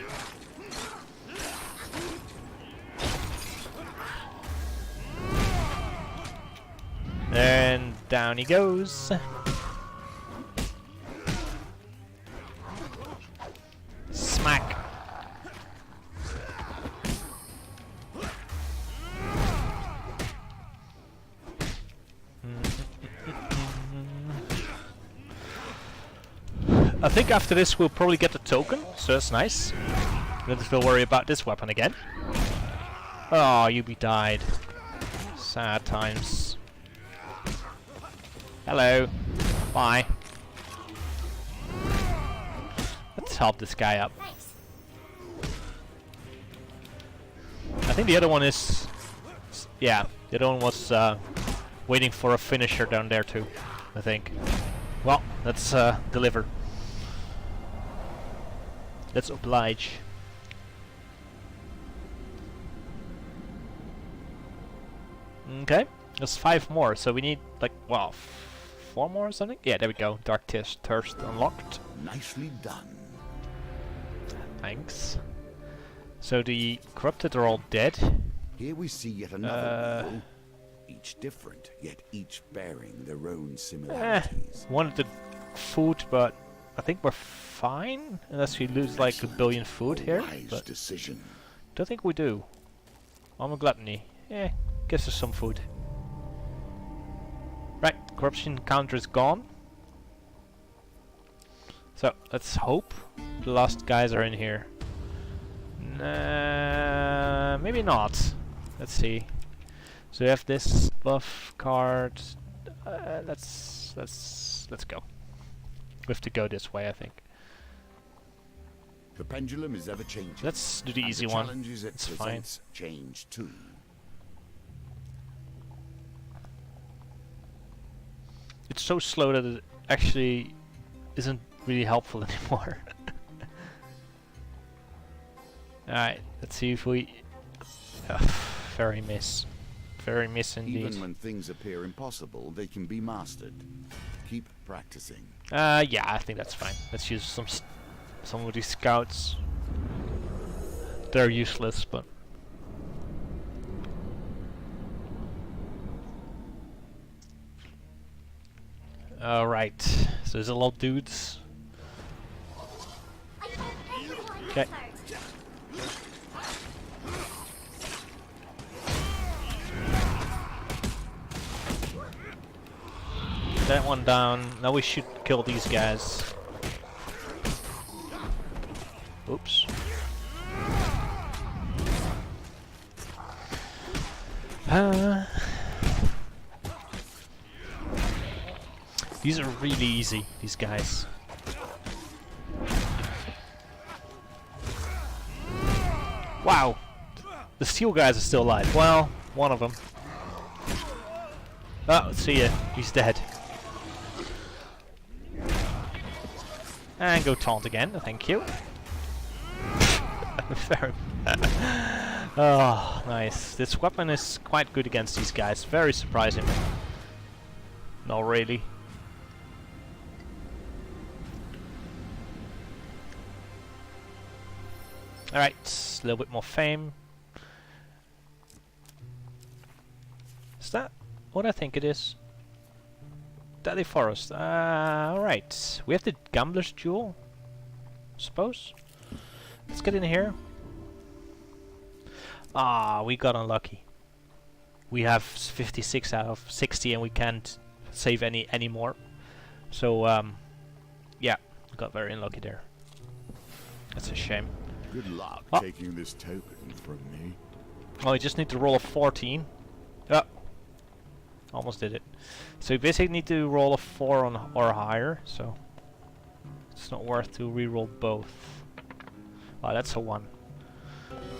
And down he goes. Smack. I think after this we'll probably get the token, so that's nice. Don't have to worry about this weapon again. Oh, you be died. Sad times. Hello. Bye. Let's help this guy up. I think the other one is... yeah, the other one was waiting for a finisher down there too, I think. Well, let's deliver. Let's oblige. Okay, there's 5 more, so we need like, well, 4 more or something? Yeah, there we go. Dark Thirst unlocked. Nicely done. Thanks. So the corrupted are all dead. Here we see yet another wheel, each different, yet each bearing their own similarities. Wanted the food, but I think we're fine, unless we lose like a billion food here. But decision. Don't think we do. I'm a gluttony. Yeah, gives us some food. Right, corruption counter is gone. So let's hope the last guys are in here. Maybe not. Let's see. So we have this buff card. Let's go. We have to go this way, I think. The pendulum is ever changing. Let's do the and easy the one. challenges it It's fine. presents change too. It's so slow that it actually isn't really helpful anymore. Alright, let's see if we... very miss. Very miss indeed. Even when things appear impossible, they can be mastered. Keep practicing. Yeah, I think that's fine. Let's use some of these scouts. They're useless, but... Alright, so there's a lot of dudes. Okay. That one down. Now we should kill these guys. Oops. These are really easy, these guys. Wow! The steel guys are still alive. Well, one of them. Oh, see ya. He's dead. And go taunt again, thank you. Very oh, nice. This weapon is quite good against these guys. Very surprising. Not really. Alright, a little bit more fame. Is that what I think it is? Deadly Forest. Alright. We have the Gambler's Jewel, suppose. Let's get in here. Ah, we got unlucky. We have 56 out of 60 and we can't save any more. So, yeah, got very unlucky there. That's a shame. Good luck taking this token from me. Oh, we just need to roll a 14. Oh, almost did it. So you basically need to roll a 4 on or higher, so it's not worth to re-roll both. Oh, that's a 1.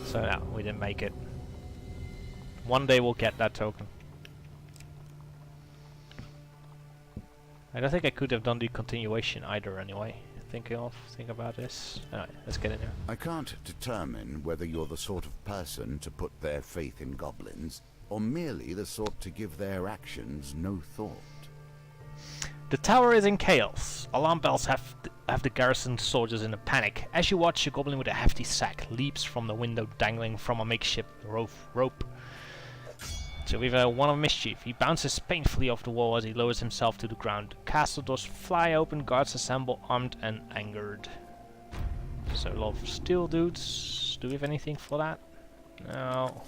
So no, we didn't make it. One day we'll get that token. I don't think I could have done the continuation either anyway. Think about this. Alright, let's get in there. I can't determine whether you're the sort of person to put their faith in goblins, or merely the sort to give their actions no thought. The tower is in chaos. Alarm bells have the garrison soldiers in a panic. As you watch, a goblin with a hefty sack leaps from the window dangling from a makeshift rope. So we have one of mischief. He bounces painfully off the wall as he lowers himself to the ground. Castle doors fly open, guards assemble, armed and angered. So a lot of steel dudes. Do we have anything for that? No.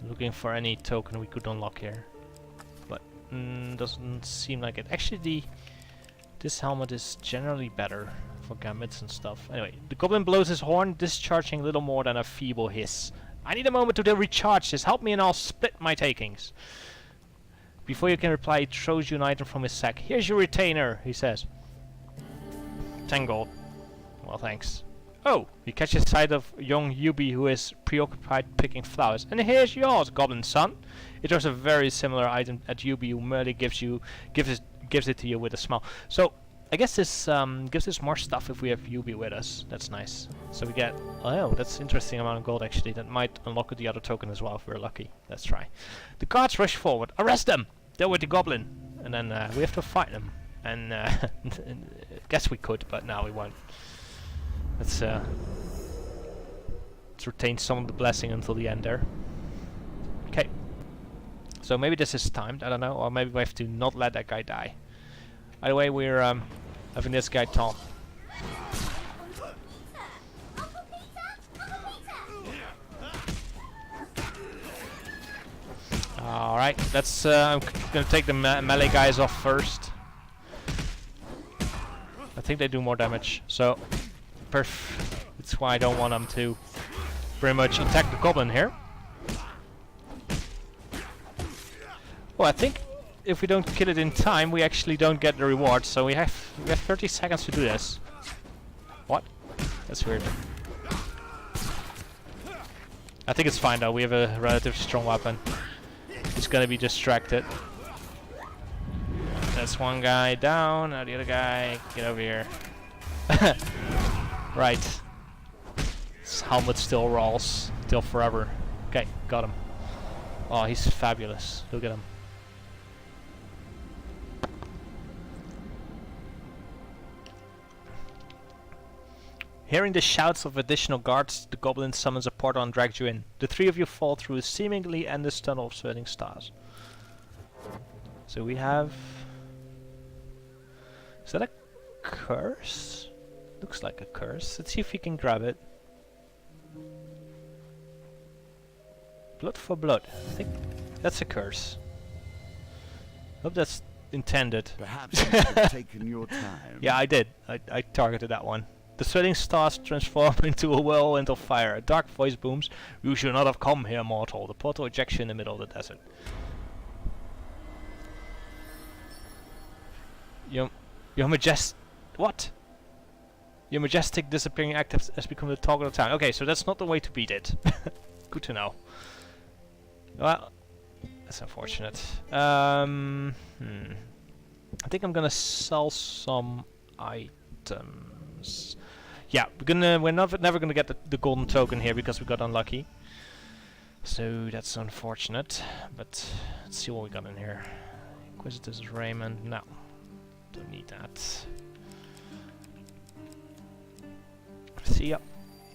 Looking for any token we could unlock here. But doesn't seem like it. Actually, this helmet is generally better for gambits and stuff. Anyway, the goblin blows his horn, discharging little more than a feeble hiss. I need a moment to recharge this. Help me and I'll split my takings. Before you can reply, he throws you an item from his sack. Here's your retainer, he says. 10 gold. Well, thanks. Oh, he catches sight of young Yubi who is preoccupied picking flowers. And here's yours, goblin son. It throws a very similar item at Yubi who merely gives it to you with a smile. So, I guess this gives us more stuff if we have Yubi with us. That's nice. So we get... Oh, that's interesting amount of gold actually. That might unlock the other token as well if we're lucky. Let's try. The guards rush forward. Arrest them! They're with the goblin. And then we have to fight them. And guess we could, but now we won't. Let's retain some of the blessing until the end there. Okay. So maybe this is timed, I don't know. Or maybe we have to not let that guy die. Either way, we're having this guy taunt. Alright, let's I'm gonna take the melee guys off first. I think they do more damage, so that's why I don't want them to very much attack the goblin here. Well, I think if we don't kill it in time, we actually don't get the reward. So we have 30 seconds to do this. What? That's weird. I think it's fine though. We have a relatively strong weapon. He's gonna be distracted. That's one guy down. Now the other guy, get over here. Right. His helmet still rolls till forever. Okay, got him. Oh, he's fabulous. Look at him. Hearing the shouts of additional guards, the goblin summons a portal and drags you in. The three of you fall through a seemingly endless tunnel of sweating stars. So we have... Is that a curse? Looks like a curse. Let's see if we can grab it. Blood for blood. I think that's a curse. Hope that's intended. Perhaps you should have taken your time. Yeah, I did. I targeted that one. The sweating stars transform into a whirlwind of fire. A dark voice booms. You should not have come here, mortal. The portal ejects you in the middle of the desert. Your majestic... What? Your majestic disappearing act has become the talk of the town. Okay, so that's not the way to beat it. Good to know. Well, that's unfortunate. I think I'm gonna sell some items. Yeah, we're never gonna get the golden token here because we got unlucky. So that's unfortunate. But let's see what we got in here. Inquisitor's Raiment. No, don't need that. See ya.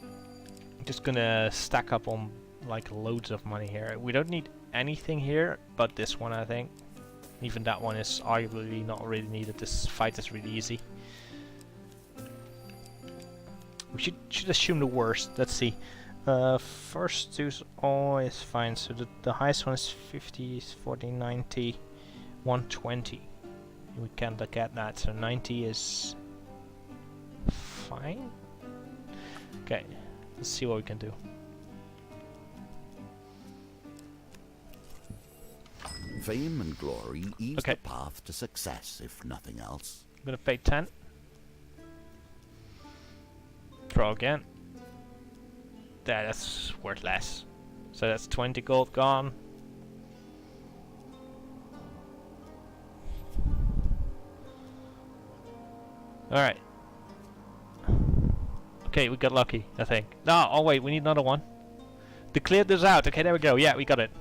I'm just gonna stack up on like loads of money here. We don't need anything here, but this one I think. Even that one is arguably not really needed. This fight is really easy. We should assume the worst. Let's see. First two is always fine. So the highest one is 50, 40, 90, 120. We can't look at that. So 90 is fine. Okay, let's see what we can do. Fame and glory ease the path to success, if nothing else. I'm gonna pay 10. Draw again. That's worth less. So that's 20 gold gone. Alright. Okay, we got lucky, I think. No, oh wait, we need another one. To clear this out. Okay, there we go. Yeah, we got it.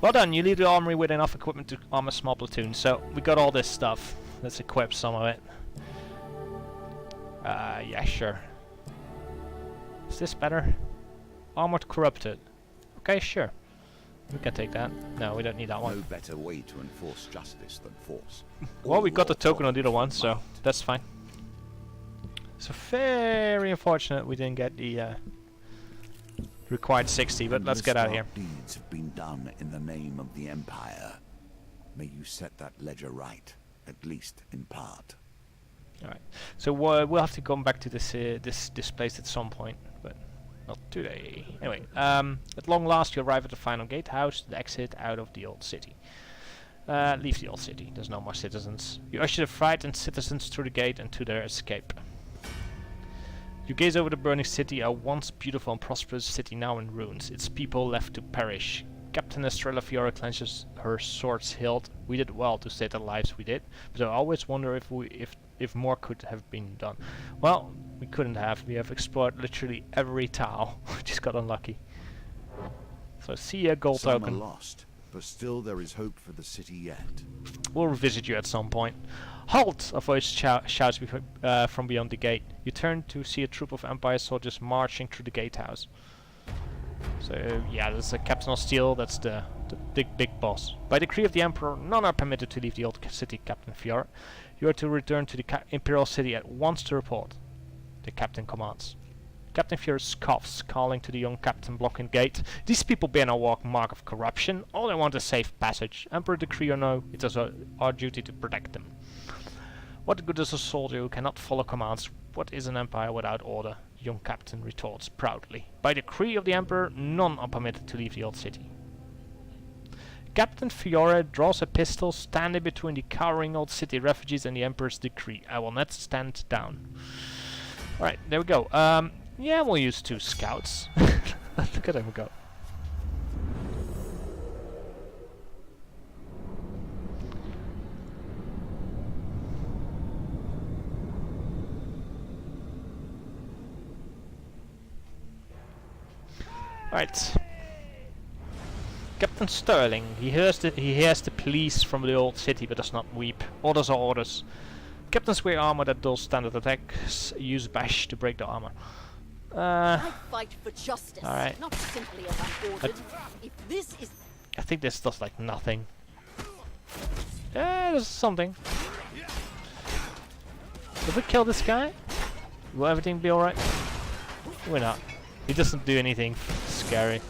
Well done, you leave the armory with enough equipment to arm a small platoon. So, we got all this stuff. Let's equip some of it. Yeah, sure. Is this better? Armored corrupted. Okay, sure. We can take that. No, we don't need that one. No better way to enforce justice than force. Well, we got the token on the other one, so that's fine. So very unfortunate we didn't get the required 60, but let's get out of here. Deeds have been done in the name of the Empire. May you set that ledger right, at least in part. All right. So we'll have to come back to this this place at some point, but not today. Anyway, at long last you arrive at the final gatehouse, the exit out of the old city. Leave the old city. There's no more citizens. You usher the frightened citizens through the gate and to their escape. You gaze over the burning city, a once beautiful and prosperous city now in ruins, its people left to perish. Captain Estrella Fiora clenches her swords hilt. We did well to save the lives we did, but I always wonder if more could have been done. Well, we couldn't have. We have explored literally every tile. Just got unlucky. So see a gold Some token. are lost, but still there is hope for the city yet. We'll revisit you at some point. Halt! A voice shouts from beyond the gate. You turn to see a troop of Empire soldiers marching through the gatehouse. So yeah, that's a Captain of Steel. That's the big boss. By decree of the Emperor, none are permitted to leave the old city, Captain Fiora. You are to return to the Imperial City at once to report. The captain commands. Captain Fiora scoffs, calling to the young captain blocking the gate. These people bear no mark of corruption. All they want is safe passage. Emperor decree or no, it is our duty to protect them. What good is a soldier who cannot follow commands? What is an empire without order? The young captain retorts proudly. By decree of the Emperor, none are permitted to leave the old city. Captain Fiore draws a pistol, standing between the cowering old city refugees and the Emperor's decree. I will not stand down. Alright, there we go. Yeah, we'll use 2 scouts. Look at him go. Right. Captain Sterling. He hears the pleas from the old city, but does not weep. Orders are orders. Captains wear armor that dulls standard attacks. Use bash to break the armor. I fight for justice, alright. not simply as I'm ordered. If this is... I think this does like nothing. There's something. If we kill this guy, will everything be alright? We're not. He doesn't do anything scary.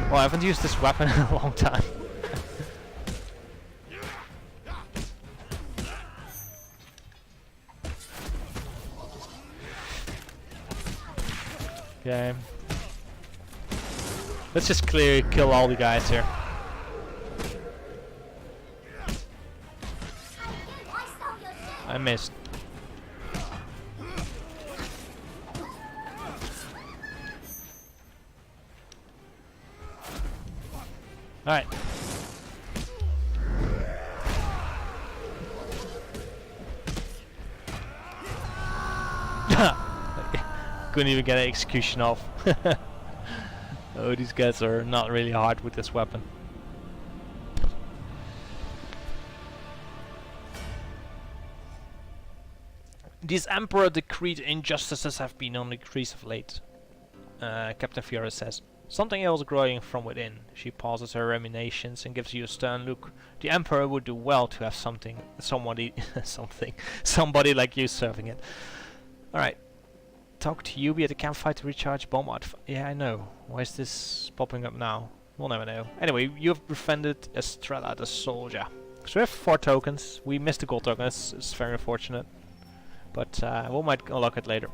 Well, I haven't used this weapon in a long time. Okay. Let's just kill all the guys here. I missed. Alright. Couldn't even get an execution off. Oh, these guys are not really hard with this weapon. These Emperor decreed injustices have been on the increase of late. Captain Fiora says. Something else growing from within. She pauses her ruminations and gives you a stern look. The Emperor would do well to have somebody like you serving it. Alright. Talk to Yubi at the campfire to recharge bomb art. Yeah, I know. Why is this popping up now? We'll never know. Anyway, you have befriended Estrella the soldier. So we have 4 tokens. We missed the gold token. It's very unfortunate. But we might unlock it later.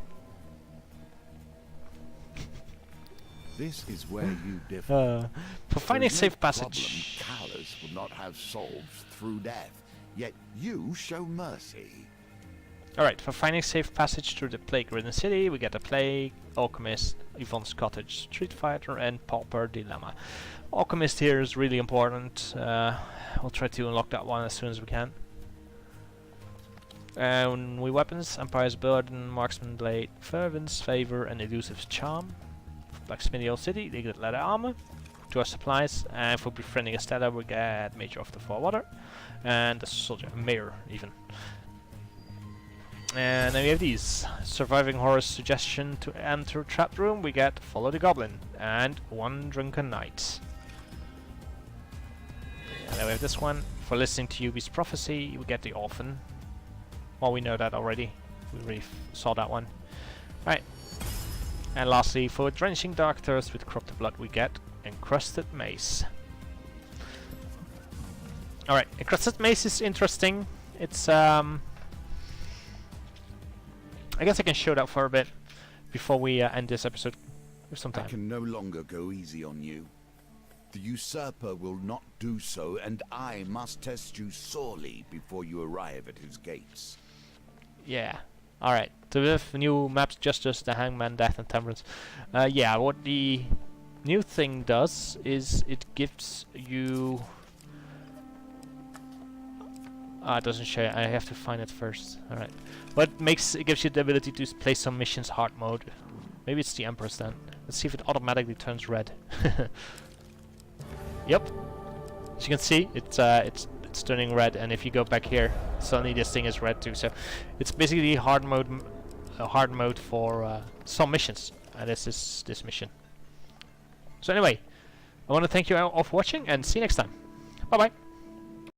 This is where you differ. For finding There is safe no passage. problem Callus would not have solved through death, yet you show mercy. Alright, for finding safe passage through the plague-ridden city, we get a plague, alchemist, Yvonne's cottage, street fighter, and pauper dilemma. Alchemist here is really important. We'll try to unlock that one as soon as we can. We weapons, Empire's Burden, Marksman Blade, Fervent's Favor, and Elusive Charm. Blacksmithy Old City, they get leather armor. To our supplies, and for befriending Estella we get Major of the Four Water, and the soldier, Mayor even. And then we have these. Surviving Horror's suggestion to enter trapped room, we get Follow the Goblin, and One Drunken Night. And then we have this one. For listening to Yubi's prophecy, we get the Orphan. Well, we know that already. We already saw that one. Right. And lastly, for drenching dark thirst with corrupted blood, we get Encrusted Mace. Alright, Encrusted Mace is interesting. It's I guess I can show that for a bit before we end this episode with some time. I can no longer go easy on you. The usurper will not do so, and I must test you sorely before you arrive at his gates. Yeah. Alright, so we have new maps, Justice, the Hangman, Death, and Temperance. Yeah, what the new thing does is it gives you... it doesn't show it. I have to find it first. Alright. But it gives you the ability to play some missions hard mode. Maybe it's the Empress then. Let's see if it automatically turns red. Yep. As you can see, it's turning red, and if you go back here, suddenly this thing is red too. So it's basically hard mode for some missions, and this is this mission. So anyway, I want to thank you all for watching, and see you next time. Bye bye.